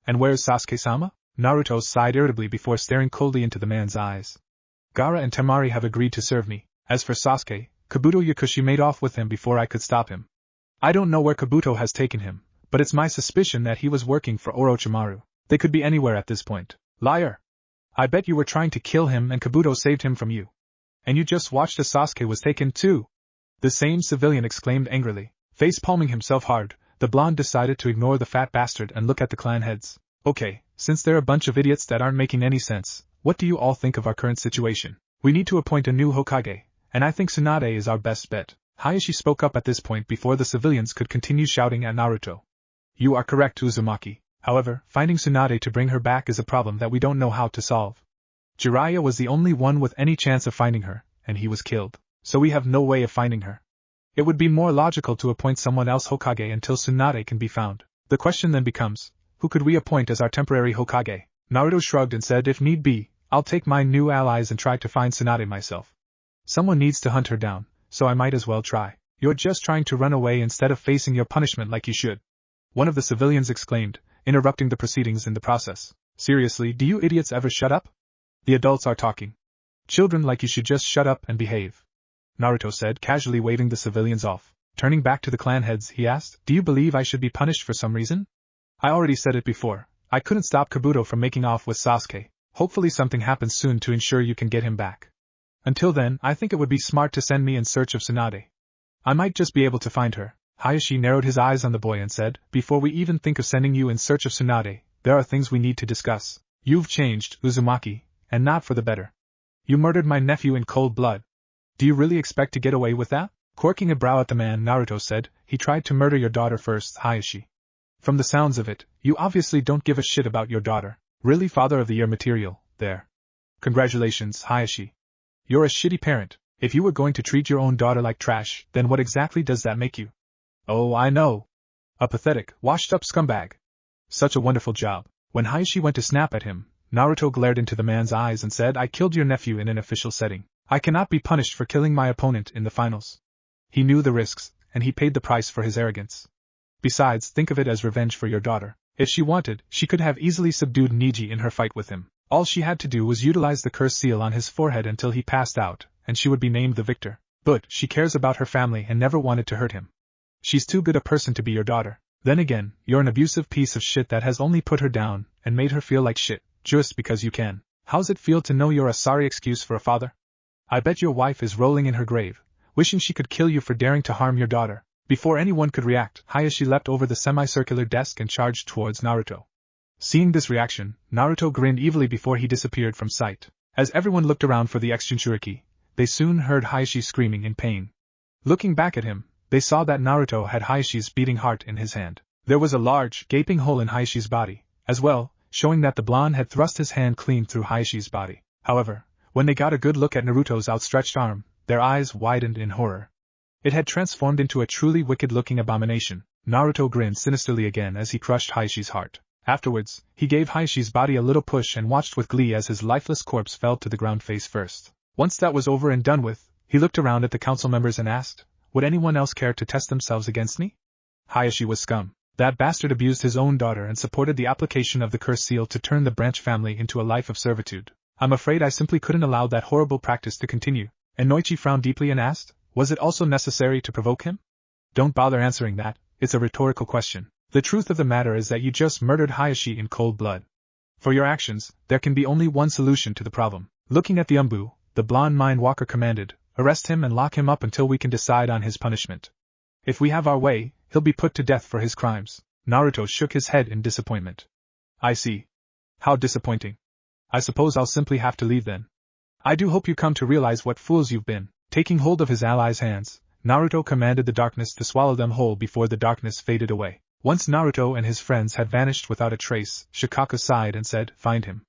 And where's Sasuke-sama? Naruto sighed irritably before staring coldly into the man's eyes. Gaara and Temari have agreed to serve me. As for Sasuke, Kabuto Yakushi made off with him before I could stop him. I don't know where Kabuto has taken him, but it's my suspicion that he was working for Orochimaru. They could be anywhere at this point. Liar! I bet you were trying to kill him and Kabuto saved him from you. And you just watched as Sasuke was taken too. The same civilian exclaimed angrily. Face-palming himself hard, the blonde decided to ignore the fat bastard and look at the clan heads. Okay, since they're a bunch of idiots that aren't making any sense, what do you all think of our current situation? We need to appoint a new Hokage, and I think Tsunade is our best bet. Hayashi spoke up at this point before the civilians could continue shouting at Naruto. You are correct, Uzumaki. However, finding Tsunade to bring her back is a problem that we don't know how to solve. Jiraiya was the only one with any chance of finding her, and he was killed, so we have no way of finding her. It would be more logical to appoint someone else Hokage until Tsunade can be found. The question then becomes, who could we appoint as our temporary Hokage? Naruto shrugged and said, if need be, I'll take my new allies and try to find Tsunade myself. Someone needs to hunt her down, so I might as well try. You're just trying to run away instead of facing your punishment like you should. One of the civilians exclaimed, interrupting the proceedings in the process. Seriously, do you idiots ever shut up? The adults are talking. Children like you should just shut up and behave. Naruto said, casually waving the civilians off. Turning back to the clan heads, he asked, do you believe I should be punished for some reason? I already said it before. I couldn't stop Kabuto from making off with Sasuke. Hopefully something happens soon to ensure you can get him back. Until then, I think it would be smart to send me in search of Tsunade. I might just be able to find her. Hayashi narrowed his eyes on the boy and said, before we even think of sending you in search of Tsunade, there are things we need to discuss. You've changed, Uzumaki, and not for the better. You murdered my nephew in cold blood. Do you really expect to get away with that? Quirking a brow at the man, Naruto said, he tried to murder your daughter first, Hayashi. From the sounds of it, you obviously don't give a shit about your daughter. Really father of the year material, there. Congratulations, Hayashi. You're a shitty parent. If you were going to treat your own daughter like trash, then what exactly does that make you? Oh, I know. A pathetic, washed-up scumbag. Such a wonderful job. When Hayashi went to snap at him, Naruto glared into the man's eyes and said, I killed your nephew in an official setting. I cannot be punished for killing my opponent in the finals. He knew the risks, and he paid the price for his arrogance. Besides, think of it as revenge for your daughter. If she wanted, she could have easily subdued Niji in her fight with him. All she had to do was utilize the curse seal on his forehead until he passed out, and she would be named the victor. But she cares about her family and never wanted to hurt him. She's too good a person to be your daughter. Then again, you're an abusive piece of shit that has only put her down and made her feel like shit, just because you can. How's it feel to know you're a sorry excuse for a father? I bet your wife is rolling in her grave, wishing she could kill you for daring to harm your daughter. Before anyone could react, Hayashi leapt over the semicircular desk and charged towards Naruto. Seeing this reaction, Naruto grinned evilly before he disappeared from sight. As everyone looked around for the Jinchuriki, they soon heard Hayashi screaming in pain. Looking back at him, they saw that Naruto had Hayashi's beating heart in his hand. There was a large, gaping hole in Hayashi's body, as well, showing that the blonde had thrust his hand clean through Hayashi's body. However, when they got a good look at Naruto's outstretched arm, their eyes widened in horror. It had transformed into a truly wicked-looking abomination. Naruto grinned sinisterly again as he crushed Hayashi's heart. Afterwards, he gave Hayashi's body a little push and watched with glee as his lifeless corpse fell to the ground face first. Once that was over and done with, he looked around at the council members and asked, "Would anyone else care to test themselves against me?" Hayashi was scum. That bastard abused his own daughter and supported the application of the curse seal to turn the Branch family into a life of servitude. I'm afraid I simply couldn't allow that horrible practice to continue. And Noichi frowned deeply and asked, "Was it also necessary to provoke him?" Don't bother answering that, it's a rhetorical question. The truth of the matter is that you just murdered Hayashi in cold blood. For your actions, there can be only one solution to the problem. Looking at the Umbu, the blonde mind walker commanded, "Arrest him and lock him up until we can decide on his punishment. If we have our way, he'll be put to death for his crimes." Naruto shook his head in disappointment. "I see. How disappointing. I suppose I'll simply have to leave then. I do hope you come to realize what fools you've been." Taking hold of his allies' hands, Naruto commanded the darkness to swallow them whole before the darkness faded away. Once Naruto and his friends had vanished without a trace, Shikaka sighed and said, "Find him.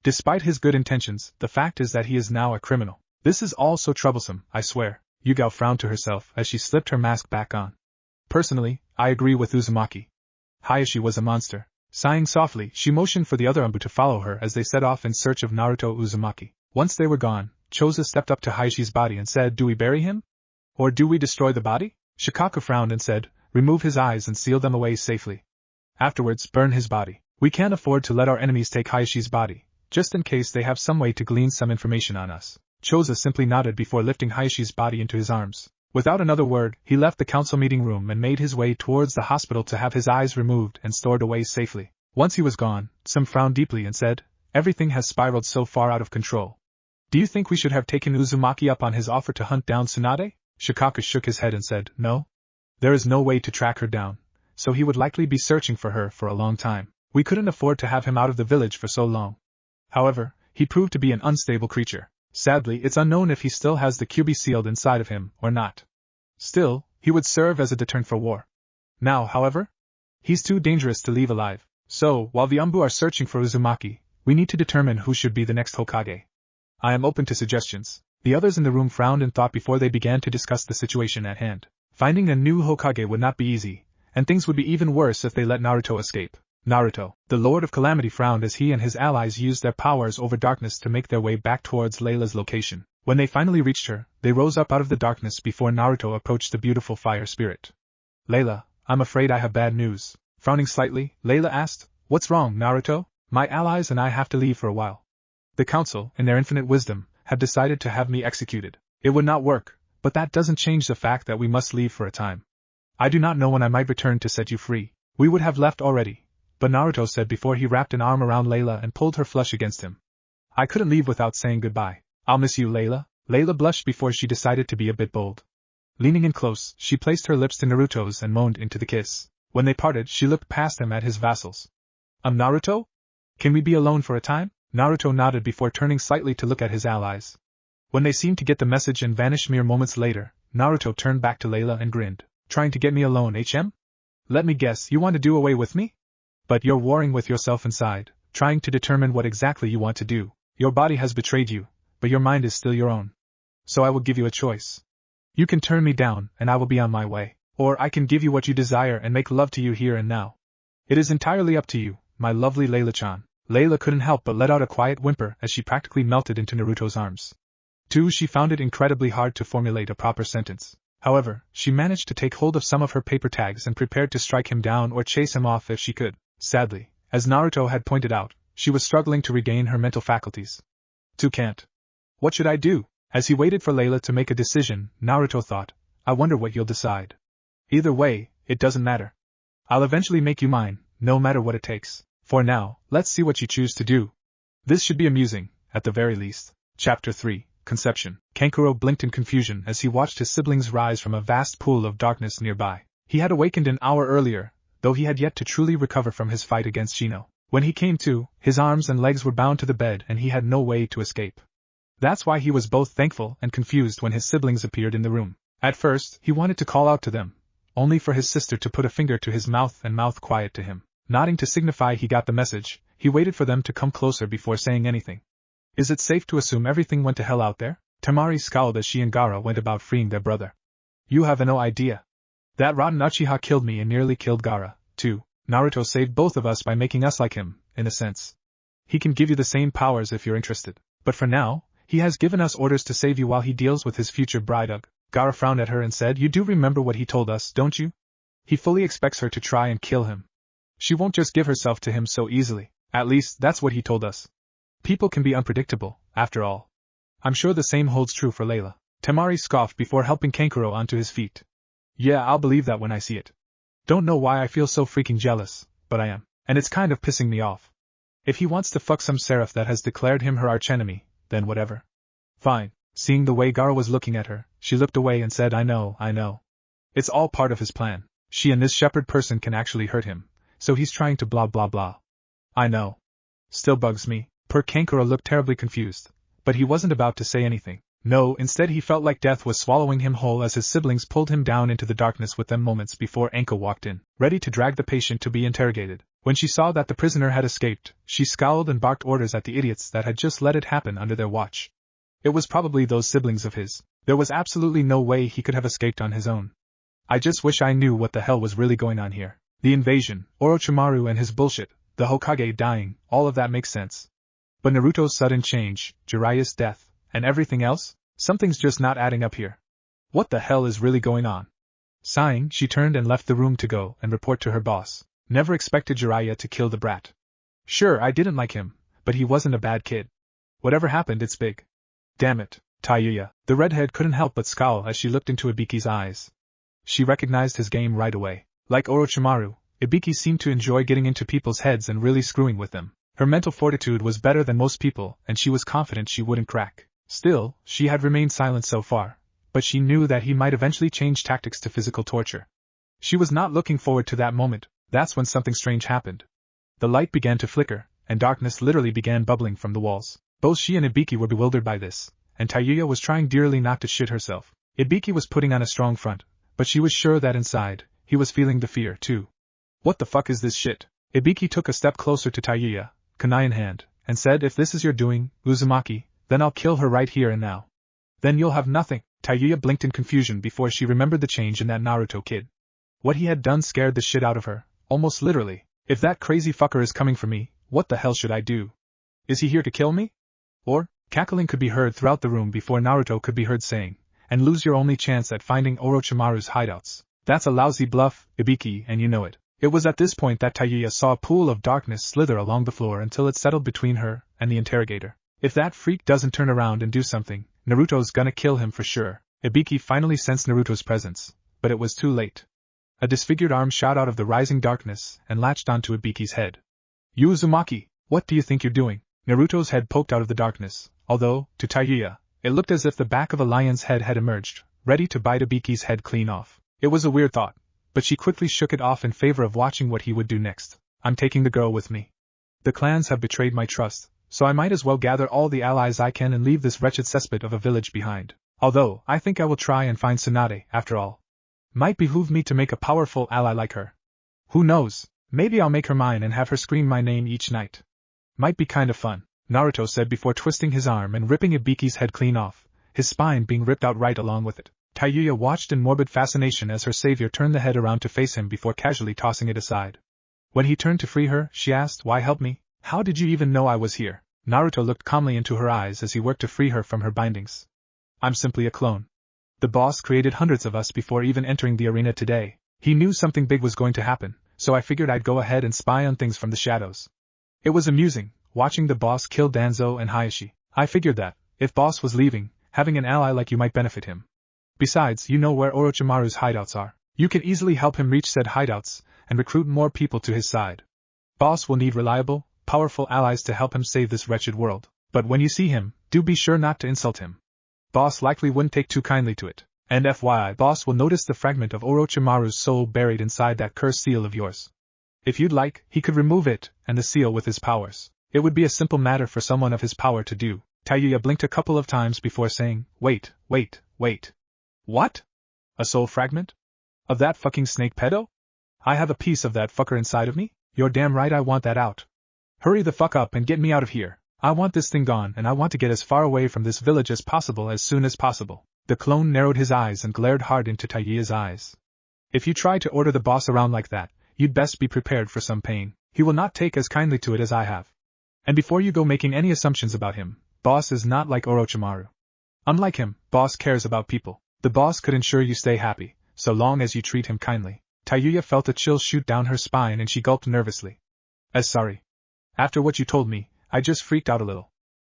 Despite his good intentions, the fact is that he is now a criminal. This is all so troublesome, I swear." Yugao frowned to herself as she slipped her mask back on. "Personally, I agree with Uzumaki. Hayashi was a monster." Sighing softly, she motioned for the other Umbu to follow her as they set off in search of Naruto Uzumaki. Once they were gone, Choza stepped up to Hayashi's body and said, "Do we bury him? Or do we destroy the body?" Shikaka frowned and said, "Remove his eyes and seal them away safely. Afterwards, burn his body. We can't afford to let our enemies take Hayashi's body, just in case they have some way to glean some information on us." Choza simply nodded before lifting Hayashi's body into his arms. Without another word, he left the council meeting room and made his way towards the hospital to have his eyes removed and stored away safely. Once he was gone, Sam frowned deeply and said, "Everything has spiraled so far out of control. Do you think we should have taken Uzumaki up on his offer to hunt down Tsunade?" Shikaka shook his head and said, "No. There is no way to track her down, so he would likely be searching for her for a long time. We couldn't afford to have him out of the village for so long. However, he proved to be an unstable creature. Sadly, it's unknown if he still has the Kyuubi sealed inside of him or not. Still, he would serve as a deterrent for war. Now, however, he's too dangerous to leave alive. So, while the Umbu are searching for Uzumaki, we need to determine who should be the next Hokage. I am open to suggestions." The others in the room frowned in thought before they began to discuss the situation at hand. Finding a new Hokage would not be easy, and things would be even worse if they let Naruto escape. Naruto, the Lord of Calamity, frowned as he and his allies used their powers over darkness to make their way back towards Layla's location. When they finally reached her, they rose up out of the darkness before Naruto approached the beautiful fire spirit. "Layla, I'm afraid I have bad news." Frowning slightly, Layla asked, "What's wrong, Naruto?" "My allies and I have to leave for a while. The council, in their infinite wisdom, have decided to have me executed. It would not work, but that doesn't change the fact that we must leave for a time. I do not know when I might return to set you free." "We would have left already," but Naruto said before he wrapped an arm around Layla and pulled her flush against him. "I couldn't leave without saying goodbye. I'll miss you, Layla." Layla blushed before she decided to be a bit bold. Leaning in close, she placed her lips to Naruto's and moaned into the kiss. When they parted, she looked past him at his vassals. Naruto? Can we be alone for a time?" Naruto nodded before turning slightly to look at his allies. When they seemed to get the message and vanished mere moments later, Naruto turned back to Layla and grinned. "Trying to get me alone, HM? Let me guess, you want to do away with me? But you're warring with yourself inside, trying to determine what exactly you want to do. Your body has betrayed you, but your mind is still your own. So I will give you a choice. You can turn me down, and I will be on my way. Or I can give you what you desire and make love to you here and now. It is entirely up to you, my lovely Layla-chan." Layla couldn't help but let out a quiet whimper as she practically melted into Naruto's arms. Too, she found it incredibly hard to formulate a proper sentence. However, she managed to take hold of some of her paper tags and prepared to strike him down or chase him off if she could. Sadly, as Naruto had pointed out, she was struggling to regain her mental faculties. "Too can't. What should I do?" As he waited for Layla to make a decision, Naruto thought, "I wonder what you'll decide. Either way, it doesn't matter. I'll eventually make you mine, no matter what it takes. For now, let's see what you choose to do. This should be amusing, at the very least." Chapter 3, Conception. Kankuro blinked in confusion as he watched his siblings rise from a vast pool of darkness nearby. He had awakened an hour earlier, though he had yet to truly recover from his fight against Shino. When he came to, his arms and legs were bound to the bed and he had no way to escape. That's why he was both thankful and confused when his siblings appeared in the room. At first, he wanted to call out to them, only for his sister to put a finger to his mouth and mouth quiet to him. Nodding to signify he got the message, he waited for them to come closer before saying anything. Is it safe to assume everything went to hell out there? Temari scowled as she and Gaara went about freeing their brother. You have no idea. That rotten Uchiha killed me and nearly killed Gaara, too. Naruto saved both of us by making us like him, in a sense. He can give you the same powers if you're interested, but for now, he has given us orders to save you while he deals with his future bride. Gaara frowned at her and said, You do remember what he told us, don't you? He fully expects her to try and kill him. She won't just give herself to him so easily, at least that's what he told us. People can be unpredictable, after all. I'm sure the same holds true for Layla. Temari scoffed before helping Kankuro onto his feet. Yeah, I'll believe that when I see it. Don't know why I feel so freaking jealous, but I am, and it's kind of pissing me off. If he wants to fuck some seraph that has declared him her archenemy, then whatever. Fine. Seeing the way Gaara was looking at her, she looked away and said, I know. It's all part of his plan. She and this shepherd person can actually hurt him, so he's trying to blah blah blah. I know. Still bugs me. Poor Kankuro looked terribly confused, but he wasn't about to say anything. No, instead he felt like death was swallowing him whole as his siblings pulled him down into the darkness with them moments before Anko walked in, ready to drag the patient to be interrogated. When she saw that the prisoner had escaped, she scowled and barked orders at the idiots that had just let it happen under their watch. It was probably those siblings of his. There was absolutely no way he could have escaped on his own. I just wish I knew what the hell was really going on here. The invasion, Orochimaru and his bullshit, the Hokage dying, all of that makes sense. But Naruto's sudden change, Jiraiya's death, and everything else? Something's just not adding up here. What the hell is really going on? Sighing, she turned and left the room to go and report to her boss. Never expected Jiraiya to kill the brat. Sure, I didn't like him, but he wasn't a bad kid. Whatever happened, it's big. Damn it, Taiyuya. The redhead couldn't help but scowl as she looked into Ibiki's eyes. She recognized his game right away. Like Orochimaru, Ibiki seemed to enjoy getting into people's heads and really screwing with them. Her mental fortitude was better than most people, and she was confident she wouldn't crack. Still, she had remained silent so far, but she knew that he might eventually change tactics to physical torture. She was not looking forward to that moment. That's when something strange happened. The light began to flicker, and darkness literally began bubbling from the walls. Both she and Ibiki were bewildered by this, and Taiyuya was trying dearly not to shit herself. Ibiki was putting on a strong front, but she was sure that inside, he was feeling the fear too. What the fuck is this shit? Ibiki took a step closer to Taiyuya, kunai in hand, and said, If this is your doing, Uzumaki, then I'll kill her right here and now. Then you'll have nothing. Taiyuya blinked in confusion before she remembered the change in that Naruto kid. What he had done scared the shit out of her, almost literally. If that crazy fucker is coming for me, what the hell should I do? Is he here to kill me? Or, cackling could be heard throughout the room before Naruto could be heard saying, and lose your only chance at finding Orochimaru's hideouts. That's a lousy bluff, Ibiki, and you know it. It was at this point that Taiyuya saw a pool of darkness slither along the floor until it settled between her and the interrogator. If that freak doesn't turn around and do something, Naruto's gonna kill him for sure. Ibiki finally sensed Naruto's presence, but it was too late. A disfigured arm shot out of the rising darkness and latched onto Ibiki's head. You Uzumaki, what do you think you're doing? Naruto's head poked out of the darkness, although, to Taiyuya, it looked as if the back of a lion's head had emerged, ready to bite Ibiki's head clean off. It was a weird thought, but she quickly shook it off in favor of watching what he would do next. I'm taking the girl with me. The clans have betrayed my trust, so I might as well gather all the allies I can and leave this wretched cesspit of a village behind. Although, I think I will try and find Tsunade, after all. Might behoove me to make a powerful ally like her. Who knows, maybe I'll make her mine and have her scream my name each night. Might be kind of fun, Naruto said before twisting his arm and ripping Ibiki's head clean off, his spine being ripped out right along with it. Taiyuya watched in morbid fascination as her savior turned the head around to face him before casually tossing it aside. When he turned to free her, she asked, Why help me? How did you even know I was here? Naruto looked calmly into her eyes as he worked to free her from her bindings. I'm simply a clone. The boss created hundreds of us before even entering the arena today. He knew something big was going to happen, so I figured I'd go ahead and spy on things from the shadows. It was amusing, watching the boss kill Danzo and Hayashi. I figured that, if boss was leaving, having an ally like you might benefit him. Besides, you know where Orochimaru's hideouts are. You can easily help him reach said hideouts, and recruit more people to his side. Boss will need reliable, powerful allies to help him save this wretched world. But when you see him, do be sure not to insult him. Boss likely wouldn't take too kindly to it. And FYI, boss will notice the fragment of Orochimaru's soul buried inside that cursed seal of yours. If you'd like, he could remove it, and the seal with his powers. It would be a simple matter for someone of his power to do. Taiyuya blinked a couple of times before saying, Wait. What? A soul fragment? Of that fucking snake pedo? I have a piece of that fucker inside of me? You're damn right I want that out. Hurry the fuck up and get me out of here. I want this thing gone and I want to get as far away from this village as possible as soon as possible. The clone narrowed his eyes and glared hard into Taiyia's eyes. If you try to order the boss around like that, you'd best be prepared for some pain. He will not take as kindly to it as I have. And before you go making any assumptions about him, boss is not like Orochimaru. Unlike him, boss cares about people. The boss could ensure you stay happy, so long as you treat him kindly. Taiyiya felt a chill shoot down her spine and she gulped nervously. Sorry. After what you told me, I just freaked out a little.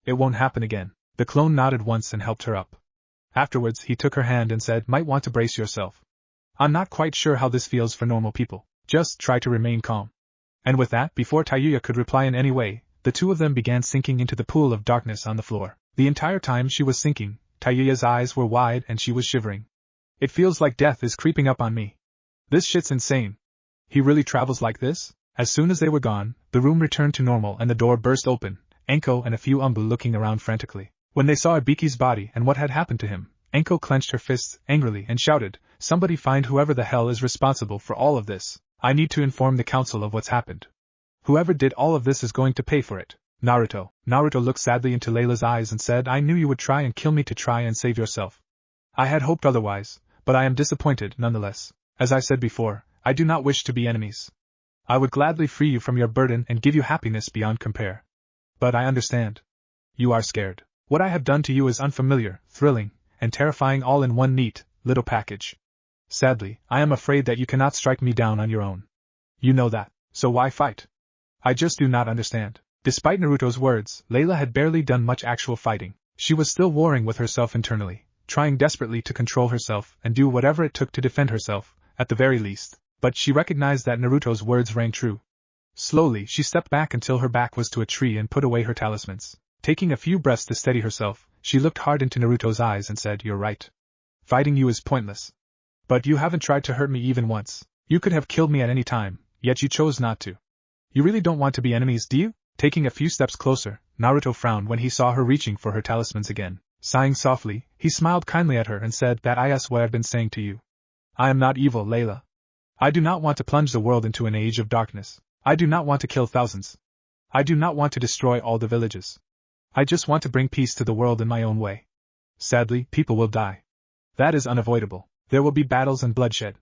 It won't happen again. The clone nodded once and helped her up. Afterwards, he took her hand and said, might want to brace yourself. I'm not quite sure how this feels for normal people. Just try to remain calm. And with that, before Taiyiya could reply in any way, the two of them began sinking into the pool of darkness on the floor. The entire time she was sinking, Taiyia's eyes were wide and she was shivering. It feels like death is creeping up on me. This shit's insane. He really travels like this? As soon as they were gone, the room returned to normal and the door burst open, Enko and a few Umbu looking around frantically. When they saw Ibiki's body and what had happened to him, Enko clenched her fists angrily and shouted, somebody find whoever the hell is responsible for all of this. I need to inform the council of what's happened. Whoever did all of this is going to pay for it. Naruto looked sadly into Layla's eyes and said, I knew you would try and kill me to try and save yourself. I had hoped otherwise, but I am disappointed nonetheless. As I said before, I do not wish to be enemies. I would gladly free you from your burden and give you happiness beyond compare. But I understand. You are scared. What I have done to you is unfamiliar, thrilling, and terrifying all in one neat, little package. Sadly, I am afraid that you cannot strike me down on your own. You know that, so why fight? I just do not understand. Despite Naruto's words, Layla had barely done much actual fighting. She was still warring with herself internally, trying desperately to control herself and do whatever it took to defend herself, at the very least. But she recognized that Naruto's words rang true. Slowly, she stepped back until her back was to a tree and put away her talismans. Taking a few breaths to steady herself, she looked hard into Naruto's eyes and said, You're right. Fighting you is pointless. But you haven't tried to hurt me even once. You could have killed me at any time, yet you chose not to. You really don't want to be enemies, do you? Taking a few steps closer, Naruto frowned when he saw her reaching for her talismans again. Sighing softly, he smiled kindly at her and said, That is what I've been saying to you. I am not evil, Layla. I do not want to plunge the world into an age of darkness. I do not want to kill thousands. I do not want to destroy all the villages. I just want to bring peace to the world in my own way. Sadly, people will die. That is unavoidable. There will be battles and bloodshed,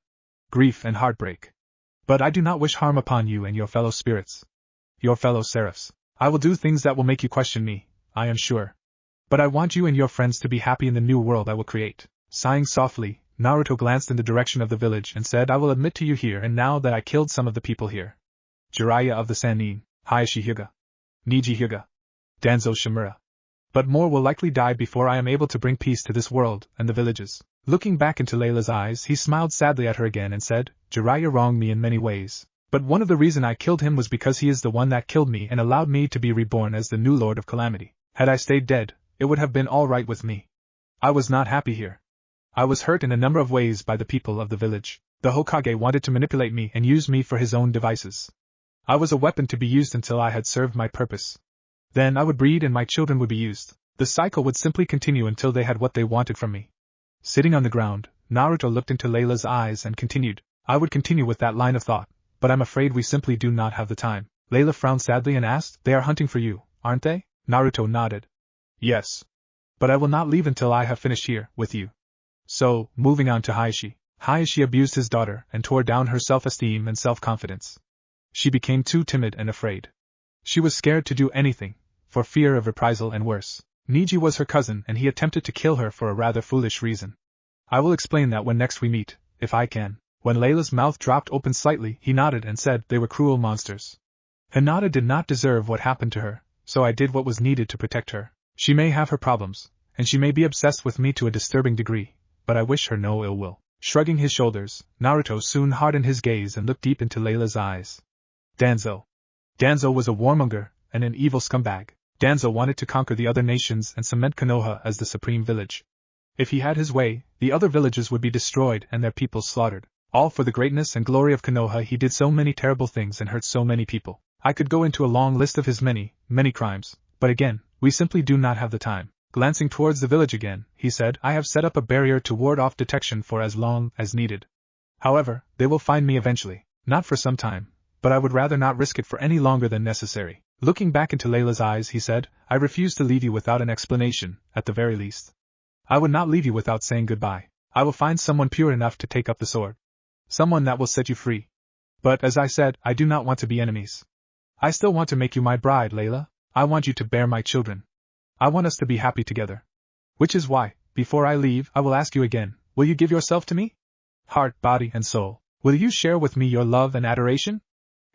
grief and heartbreak. But I do not wish harm upon you and your fellow spirits. Your fellow seraphs. I will do things that will make you question me, I am sure. But I want you and your friends to be happy in the new world I will create. Sighing softly, Naruto glanced in the direction of the village and said, I will admit to you here and now that I killed some of the people here. Jiraiya of the Sannin, Hayashi Hyuga, Niji Hyuga, Danzo Shimura. But more will likely die before I am able to bring peace to this world and the villages. Looking back into Layla's eyes, he smiled sadly at her again and said, Jiraiya wronged me in many ways. But one of the reasons I killed him was because he is the one that killed me and allowed me to be reborn as the new Lord of Calamity. Had I stayed dead, it would have been all right with me. I was not happy here. I was hurt in a number of ways by the people of the village. The Hokage wanted to manipulate me and use me for his own devices. I was a weapon to be used until I had served my purpose. Then I would breed and my children would be used. The cycle would simply continue until they had what they wanted from me. Sitting on the ground, Naruto looked into Layla's eyes and continued, I would continue with that line of thought, but I'm afraid we simply do not have the time. Layla frowned sadly and asked, They are hunting for you, aren't they? Naruto nodded. Yes. But I will not leave until I have finished here, with you. So, moving on to Hayashi. Hayashi abused his daughter and tore down her self-esteem and self-confidence. She became too timid and afraid. She was scared to do anything, for fear of reprisal and worse. Niji was her cousin and he attempted to kill her for a rather foolish reason. I will explain that when next we meet, if I can. When Layla's mouth dropped open slightly, he nodded and said they were cruel monsters. Hinata did not deserve what happened to her, so I did what was needed to protect her. She may have her problems, and she may be obsessed with me to a disturbing degree, but I wish her no ill will. Shrugging his shoulders, Naruto soon hardened his gaze and looked deep into Layla's eyes. Danzo. Danzo was a warmonger and an evil scumbag. Danzo wanted to conquer the other nations and cement Konoha as the supreme village. If he had his way, the other villages would be destroyed and their people slaughtered. All for the greatness and glory of Konoha. He did so many terrible things and hurt so many people. I could go into a long list of his many, many crimes, but again, we simply do not have the time. Glancing towards the village again, he said, I have set up a barrier to ward off detection for as long as needed. However, they will find me eventually, not for some time, but I would rather not risk it for any longer than necessary. Looking back into Layla's eyes, he said, I refuse to leave you without an explanation, at the very least. I would not leave you without saying goodbye. I will find someone pure enough to take up the sword. Someone that will set you free. But, as I said, I do not want to be enemies. I still want to make you my bride, Layla. I want you to bear my children. I want us to be happy together. Which is why, before I leave, I will ask you again, will you give yourself to me? Heart, body, and soul. Will you share with me your love and adoration?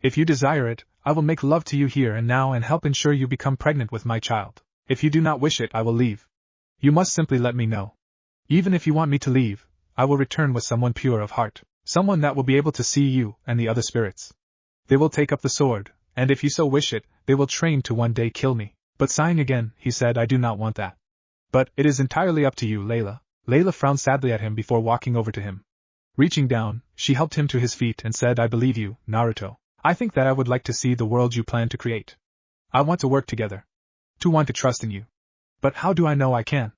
If you desire it, I will make love to you here and now and help ensure you become pregnant with my child. If you do not wish it, I will leave. You must simply let me know. Even if you want me to leave, I will return with someone pure of heart, someone that will be able to see you and the other spirits. They will take up the sword, and if you so wish it, they will train to one day kill me. But sighing again, he said, I do not want that. But it is entirely up to you, Layla. Layla frowned sadly at him before walking over to him. Reaching down, she helped him to his feet and said, I believe you, Naruto. I think that I would like to see the world you plan to create. I want to work together. To want to trust in you. But how do I know I can?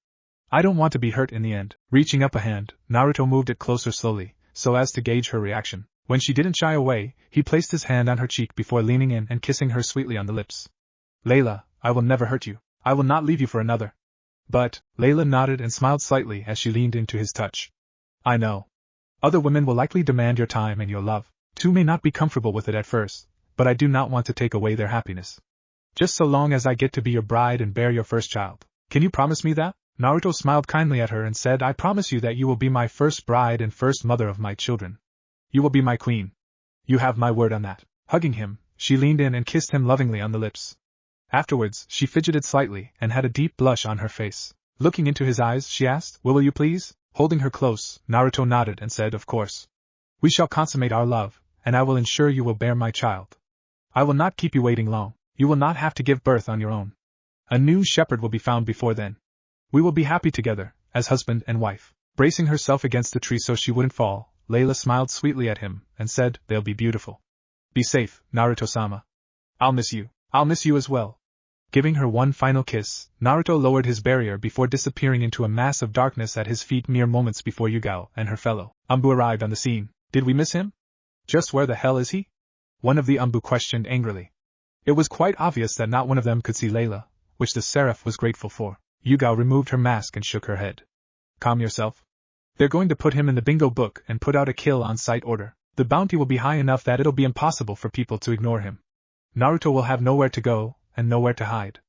I don't want to be hurt in the end. Reaching up a hand, Naruto moved it closer slowly, so as to gauge her reaction. When she didn't shy away, he placed his hand on her cheek before leaning in and kissing her sweetly on the lips. Layla, I will never hurt you. I will not leave you for another. But, Layla nodded and smiled slightly as she leaned into his touch. I know. Other women will likely demand your time and your love. Two may not be comfortable with it at first, but I do not want to take away their happiness. Just so long as I get to be your bride and bear your first child. Can you promise me that? Naruto smiled kindly at her and said, I promise you that you will be my first bride and first mother of my children. You will be my queen. You have my word on that. Hugging him, she leaned in and kissed him lovingly on the lips. Afterwards, she fidgeted slightly and had a deep blush on her face. Looking into his eyes, she asked, will you please? Holding her close, Naruto nodded and said, of course. We shall consummate our love, and I will ensure you will bear my child. I will not keep you waiting long. You will not have to give birth on your own. A new shepherd will be found before then. We will be happy together, as husband and wife. Bracing herself against the tree so she wouldn't fall, Layla smiled sweetly at him and said, they'll be beautiful. Be safe, Naruto-sama. I'll miss you. I'll miss you as well. Giving her one final kiss, Naruto lowered his barrier before disappearing into a mass of darkness at his feet mere moments before Yugao and her fellow Anbu arrived on the scene. Did we miss him? Just where the hell is he? One of the Anbu questioned angrily. It was quite obvious that not one of them could see Layla, which the seraph was grateful for. Yugao removed her mask and shook her head. Calm yourself. They're going to put him in the bingo book and put out a kill-on-sight order. The bounty will be high enough that it'll be impossible for people to ignore him. Naruto will have nowhere to go, and nowhere to hide.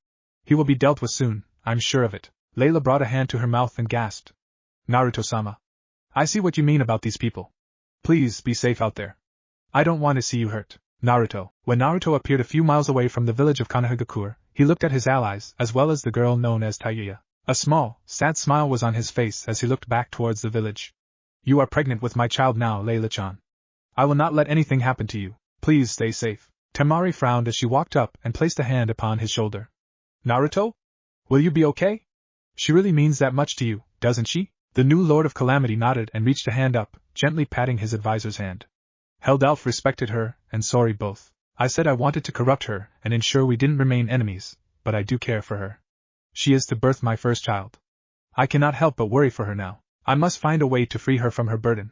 He will be dealt with soon, I'm sure of it. Layla brought a hand to her mouth and gasped. Naruto-sama. I see what you mean about these people. Please be safe out there. I don't want to see you hurt. Naruto. When Naruto appeared a few miles away from the village of Konohagakure, he looked at his allies as well as the girl known as Tayuya. A small, sad smile was on his face as he looked back towards the village. You are pregnant with my child now, Layla-chan. I will not let anything happen to you. Please stay safe. Temari frowned as she walked up and placed a hand upon his shoulder. Naruto? Will you be okay? She really means that much to you, doesn't she? The new Lord of Calamity nodded and reached a hand up, gently patting his advisor's hand. Heldelf respected her, and sorry both. I said I wanted to corrupt her and ensure we didn't remain enemies, but I do care for her. She is to birth my first child. I cannot help but worry for her now. I must find a way to free her from her burden.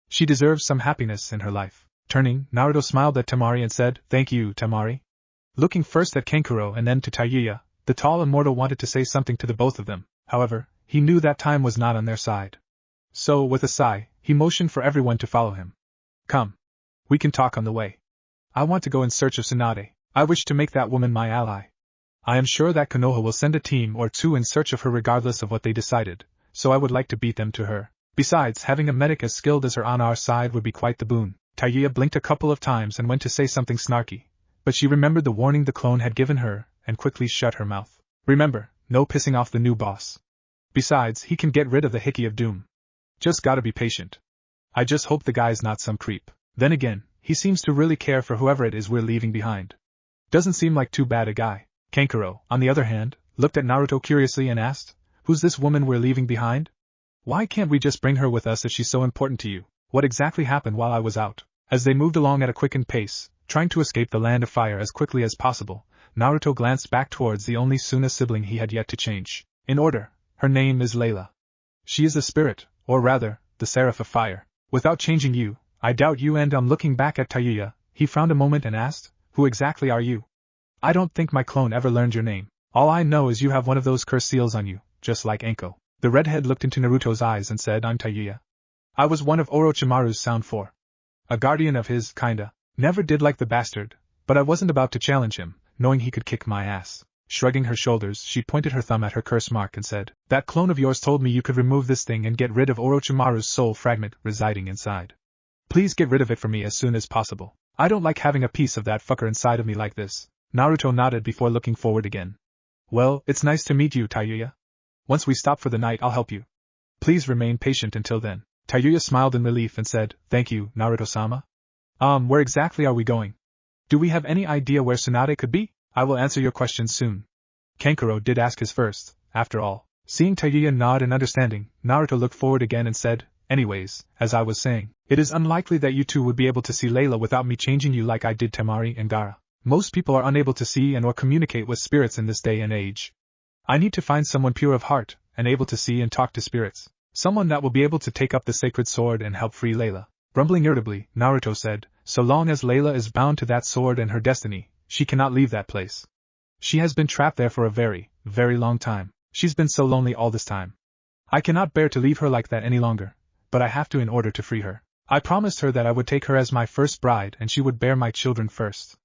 She deserves some happiness in her life. Turning, Naruto smiled at Temari and said, Thank you, Temari. Looking first at Kenkuro and then to Tayuya, the tall immortal wanted to say something to the both of them. However, he knew that time was not on their side. So, with a sigh, he motioned for everyone to follow him. Come. We can talk on the way. I want to go in search of Tsunade. I wish to make that woman my ally. I am sure that Konoha will send a team or two in search of her regardless of what they decided, so I would like to beat them to her. Besides, having a medic as skilled as her on our side would be quite the boon. Tayuya blinked a couple of times and went to say something snarky, but she remembered the warning the clone had given her, and quickly shut her mouth. Remember, no pissing off the new boss. Besides, he can get rid of the Hickey of Doom. Just gotta be patient. I just hope the guy's not some creep. Then again, he seems to really care for whoever it is we're leaving behind. Doesn't seem like too bad a guy. Kankuro, on the other hand, looked at Naruto curiously and asked, Who's this woman we're leaving behind? Why can't we just bring her with us if she's so important to you? What exactly happened while I was out? As they moved along at a quickened pace, trying to escape the land of fire as quickly as possible, Naruto glanced back towards the only Suna sibling he had yet to change. In order, her name is Layla. She is the spirit, or rather, the seraph of fire. Without changing you, I doubt you. And I'm looking back at Tayuya. He frowned a moment and asked, who exactly are you? I don't think my clone ever learned your name. All I know is you have one of those curse seals on you, just like Anko. The redhead looked into Naruto's eyes and said, I'm Tayuya. I was one of Orochimaru's Sound 4. A guardian of his, kinda. Never did like the bastard, but I wasn't about to challenge him, knowing he could kick my ass. Shrugging her shoulders, she pointed her thumb at her curse mark and said, that clone of yours told me you could remove this thing and get rid of Orochimaru's soul fragment residing inside. Please get rid of it for me as soon as possible. I don't like having a piece of that fucker inside of me like this. Naruto nodded before looking forward again. Well, it's nice to meet you, Tayuya. Once we stop for the night, I'll help you. Please remain patient until then. Tayuya smiled in relief and said, thank you, Naruto-sama. Where exactly are we going? Do we have any idea where Tsunade could be? I will answer your questions soon. Kankuro did ask his first, after all. Seeing Tayuya nod in understanding, Naruto looked forward again and said, anyways, as I was saying, it is unlikely that you two would be able to see Layla without me changing you like I did Temari and Gaara. Most people are unable to see and or communicate with spirits in this day and age. I need to find someone pure of heart, and able to see and talk to spirits. Someone that will be able to take up the sacred sword and help free Layla. Grumbling irritably, Naruto said, so long as Layla is bound to that sword and her destiny, she cannot leave that place. She has been trapped there for a very, very long time. She's been so lonely all this time. I cannot bear to leave her like that any longer, but I have to in order to free her. I promised her that I would take her as my first bride and she would bear my children first.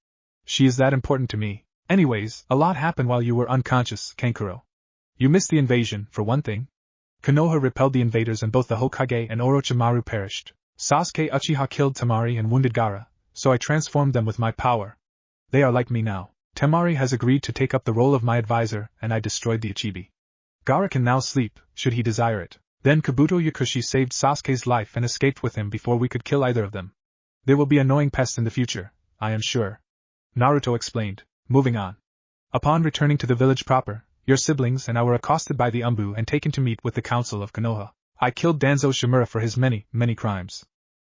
She is that important to me. Anyways, a lot happened while you were unconscious, Kankuro. You missed the invasion, for one thing. Konoha repelled the invaders and both the Hokage and Orochimaru perished. Sasuke Uchiha killed Temari and wounded Gaara, so I transformed them with my power. They are like me now. Temari has agreed to take up the role of my advisor, and I destroyed the Ichibi. Gaara can now sleep, should he desire it. Then Kabuto Yakushi saved Sasuke's life and escaped with him before we could kill either of them. They will be annoying pests in the future, I am sure. Naruto explained. Moving on. Upon returning to the village proper, your siblings and I were accosted by the Umbu and taken to meet with the council of Konoha. I killed Danzo Shimura for his many, many crimes.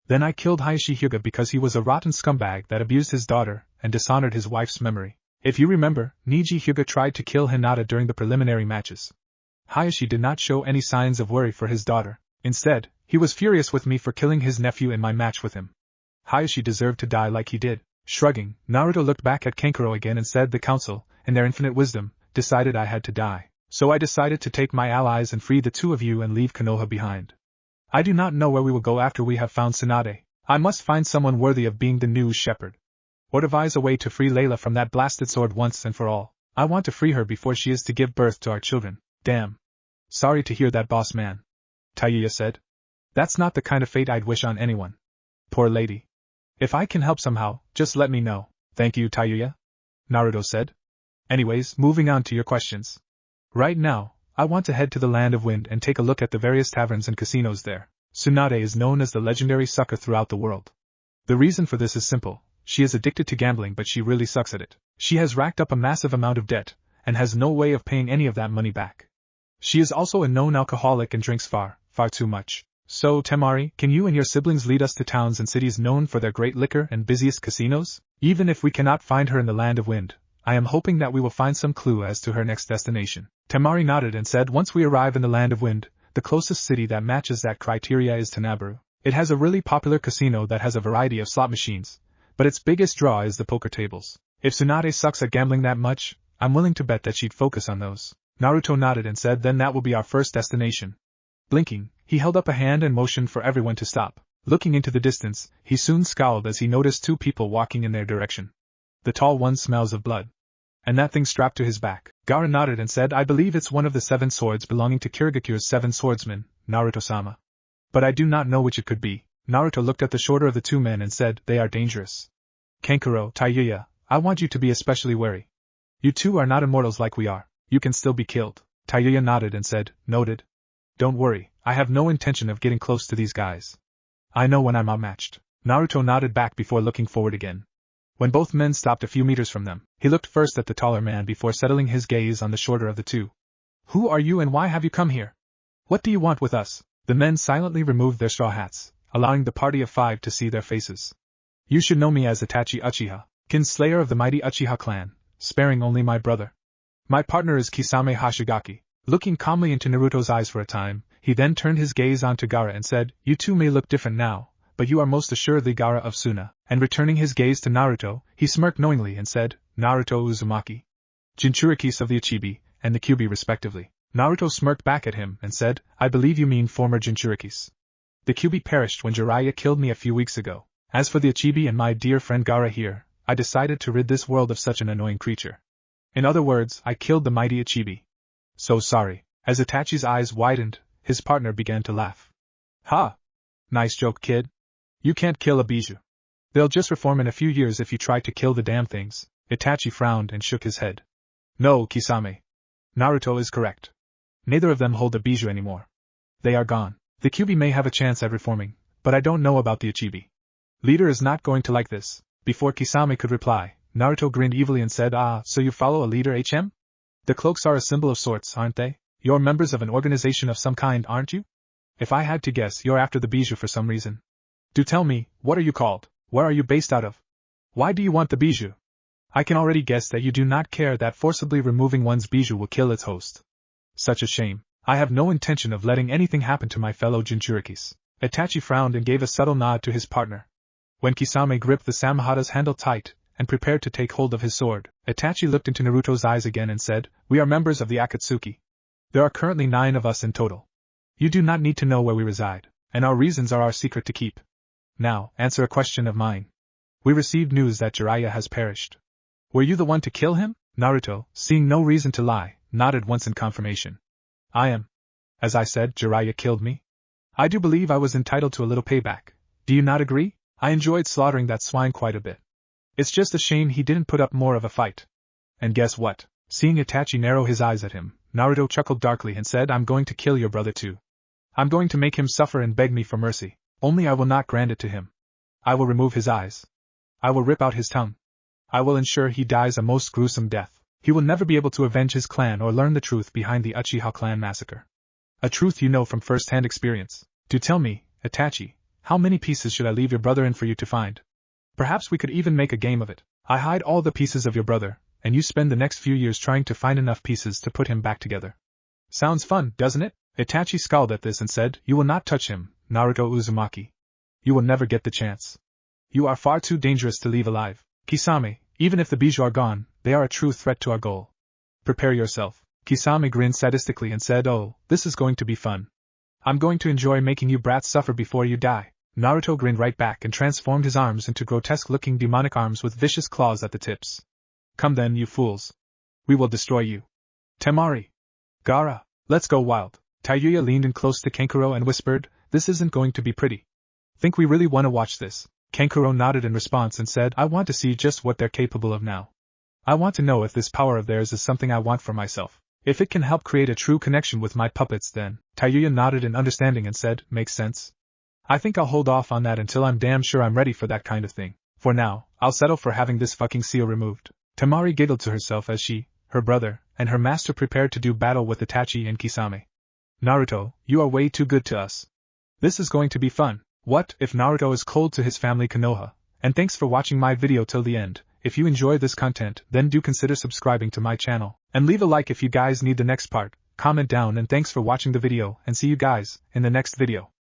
Then I killed Hayashi Hyuga because he was a rotten scumbag that abused his daughter and dishonored his wife's memory. If you remember, Neji Hyuga tried to kill Hinata during the preliminary matches. Hayashi did not show any signs of worry for his daughter. Instead, he was furious with me for killing his nephew in my match with him. Hayashi deserved to die like he did. Shrugging, Naruto looked back at Kankuro again and said the council, in their infinite wisdom, decided I had to die. So I decided to take my allies and free the two of you and leave Konoha behind. I do not know where we will go after we have found Tsunade. I must find someone worthy of being the new shepherd. Or devise a way to free Layla from that blasted sword once and for all. I want to free her before she is to give birth to our children. Damn. Sorry to hear that, boss man. Tayuya said. That's not the kind of fate I'd wish on anyone. Poor lady. If I can help somehow, just let me know. Thank you, Tayuya. Naruto said. Anyways, moving on to your questions. Right now, I want to head to the Land of Wind and take a look at the various taverns and casinos there. Tsunade is known as the legendary sucker throughout the world. The reason for this is simple. She is addicted to gambling, but she really sucks at it. She has racked up a massive amount of debt, and has no way of paying any of that money back. She is also a known alcoholic and drinks far, far too much. So, Temari, can you and your siblings lead us to towns and cities known for their great liquor and busiest casinos? Even if we cannot find her in the Land of Wind, I am hoping that we will find some clue as to her next destination. Temari nodded and said, once we arrive in the Land of Wind, the closest city that matches that criteria is Tanabaru. It has a really popular casino that has a variety of slot machines, but its biggest draw is the poker tables. If Tsunade sucks at gambling that much, I'm willing to bet that she'd focus on those. Naruto nodded and said, then that will be our first destination. Blinking, he held up a hand and motioned for everyone to stop. Looking into the distance, he soon scowled as he noticed two people walking in their direction. The tall one smells of blood. And that thing strapped to his back. Gaara nodded and said, I believe it's one of the 7 swords belonging to Kirigakure's 7 swordsmen, Naruto-sama. But I do not know which it could be. Naruto looked at the shorter of the two men and said, they are dangerous. Kankuro, Tayuya, I want you to be especially wary. You two are not immortals like we are. You can still be killed. Tayuya nodded and said, noted. Don't worry, I have no intention of getting close to these guys. I know when I'm outmatched. Naruto nodded back before looking forward again. When both men stopped a few meters from them, he looked first at the taller man before settling his gaze on the shorter of the two. Who are you and why have you come here? What do you want with us? The men silently removed their straw hats, allowing the party of 5 to see their faces. You should know me as Itachi Uchiha, kinslayer of the mighty Uchiha clan, sparing only my brother. My partner is Kisame Hashigaki. Looking calmly into Naruto's eyes for a time, he then turned his gaze onto Gaara and said, you two may look different now, but you are most assuredly Gaara of Suna, and returning his gaze to Naruto, he smirked knowingly and said, Naruto Uzumaki. Jinchurikis of the Ichibi, and the Kyuubi respectively. Naruto smirked back at him and said, I believe you mean former Jinchurikis. The Kyuubi perished when Jiraiya killed me a few weeks ago. As for the Ichibi and my dear friend Gaara here, I decided to rid this world of such an annoying creature. In other words, I killed the mighty Ichibi. So sorry. As Itachi's eyes widened, his partner began to laugh. Ha! Nice joke, kid. You can't kill a bijou. They'll just reform in a few years if you try to kill the damn things. Itachi frowned and shook his head. No, Kisame. Naruto is correct. Neither of them hold the bijou anymore. They are gone. The Kyuubi may have a chance at reforming, but I don't know about the Ichibi. Leader is not going to like this. Before Kisame could reply, Naruto grinned evilly and said, so you follow a leader, HM? The cloaks are a symbol of sorts, aren't they? You're members of an organization of some kind, aren't you? If I had to guess, you're after the bijou for some reason. Do tell me, what are you called? Where are you based out of? Why do you want the bijou? I can already guess that you do not care that forcibly removing one's bijou will kill its host. Such a shame. I have no intention of letting anything happen to my fellow Jinchurikis. Itachi frowned and gave a subtle nod to his partner. When Kisame gripped the Samehada's handle tight and prepared to take hold of his sword, Itachi looked into Naruto's eyes again and said, We are members of the Akatsuki. There are currently 9 of us in total. You do not need to know where we reside, and our reasons are our secret to keep. Now, answer a question of mine. We received news that Jiraiya has perished. Were you the one to kill him? Naruto, seeing no reason to lie, nodded once in confirmation. I am. As I said, Jiraiya killed me. I do believe I was entitled to a little payback. Do you not agree? I enjoyed slaughtering that swine quite a bit. It's just a shame he didn't put up more of a fight. And guess what? Seeing Itachi narrow his eyes at him, Naruto chuckled darkly and said, I'm going to kill your brother too. I'm going to make him suffer and beg me for mercy. Only I will not grant it to him. I will remove his eyes. I will rip out his tongue. I will ensure he dies a most gruesome death. He will never be able to avenge his clan or learn the truth behind the Uchiha clan massacre. A truth you know from first-hand experience. Do tell me, Itachi, how many pieces should I leave your brother in for you to find? Perhaps we could even make a game of it. I hide all the pieces of your brother, and you spend the next few years trying to find enough pieces to put him back together. Sounds fun, doesn't it? Itachi scowled at this and said, You will not touch him, Naruto Uzumaki. You will never get the chance. You are far too dangerous to leave alive. Kisame, even if the bijou are gone, they are a true threat to our goal. Prepare yourself. Kisame grinned sadistically and said, Oh, this is going to be fun. I'm going to enjoy making you brats suffer before you die. Naruto grinned right back and transformed his arms into grotesque-looking demonic arms with vicious claws at the tips. Come then, you fools. We will destroy you. Temari. Gaara, let's go wild. Taiyuya leaned in close to Kankuro and whispered, This isn't going to be pretty. Think we really want to watch this? Kankuro nodded in response and said, I want to see just what they're capable of now. I want to know if this power of theirs is something I want for myself. If it can help create a true connection with my puppets then. Taiyuya nodded in understanding and said, Makes sense. I think I'll hold off on that until I'm damn sure I'm ready for that kind of thing. For now, I'll settle for having this fucking seal removed. Temari giggled to herself as she, her brother, and her master prepared to do battle with Itachi and Kisame. Naruto, you are way too good to us. This is going to be fun. What if Naruto is cold to his family Konoha? And thanks for watching my video till the end. If you enjoy this content, then do consider subscribing to my channel. And leave a like if you guys need the next part. Comment down and thanks for watching the video and see you guys in the next video.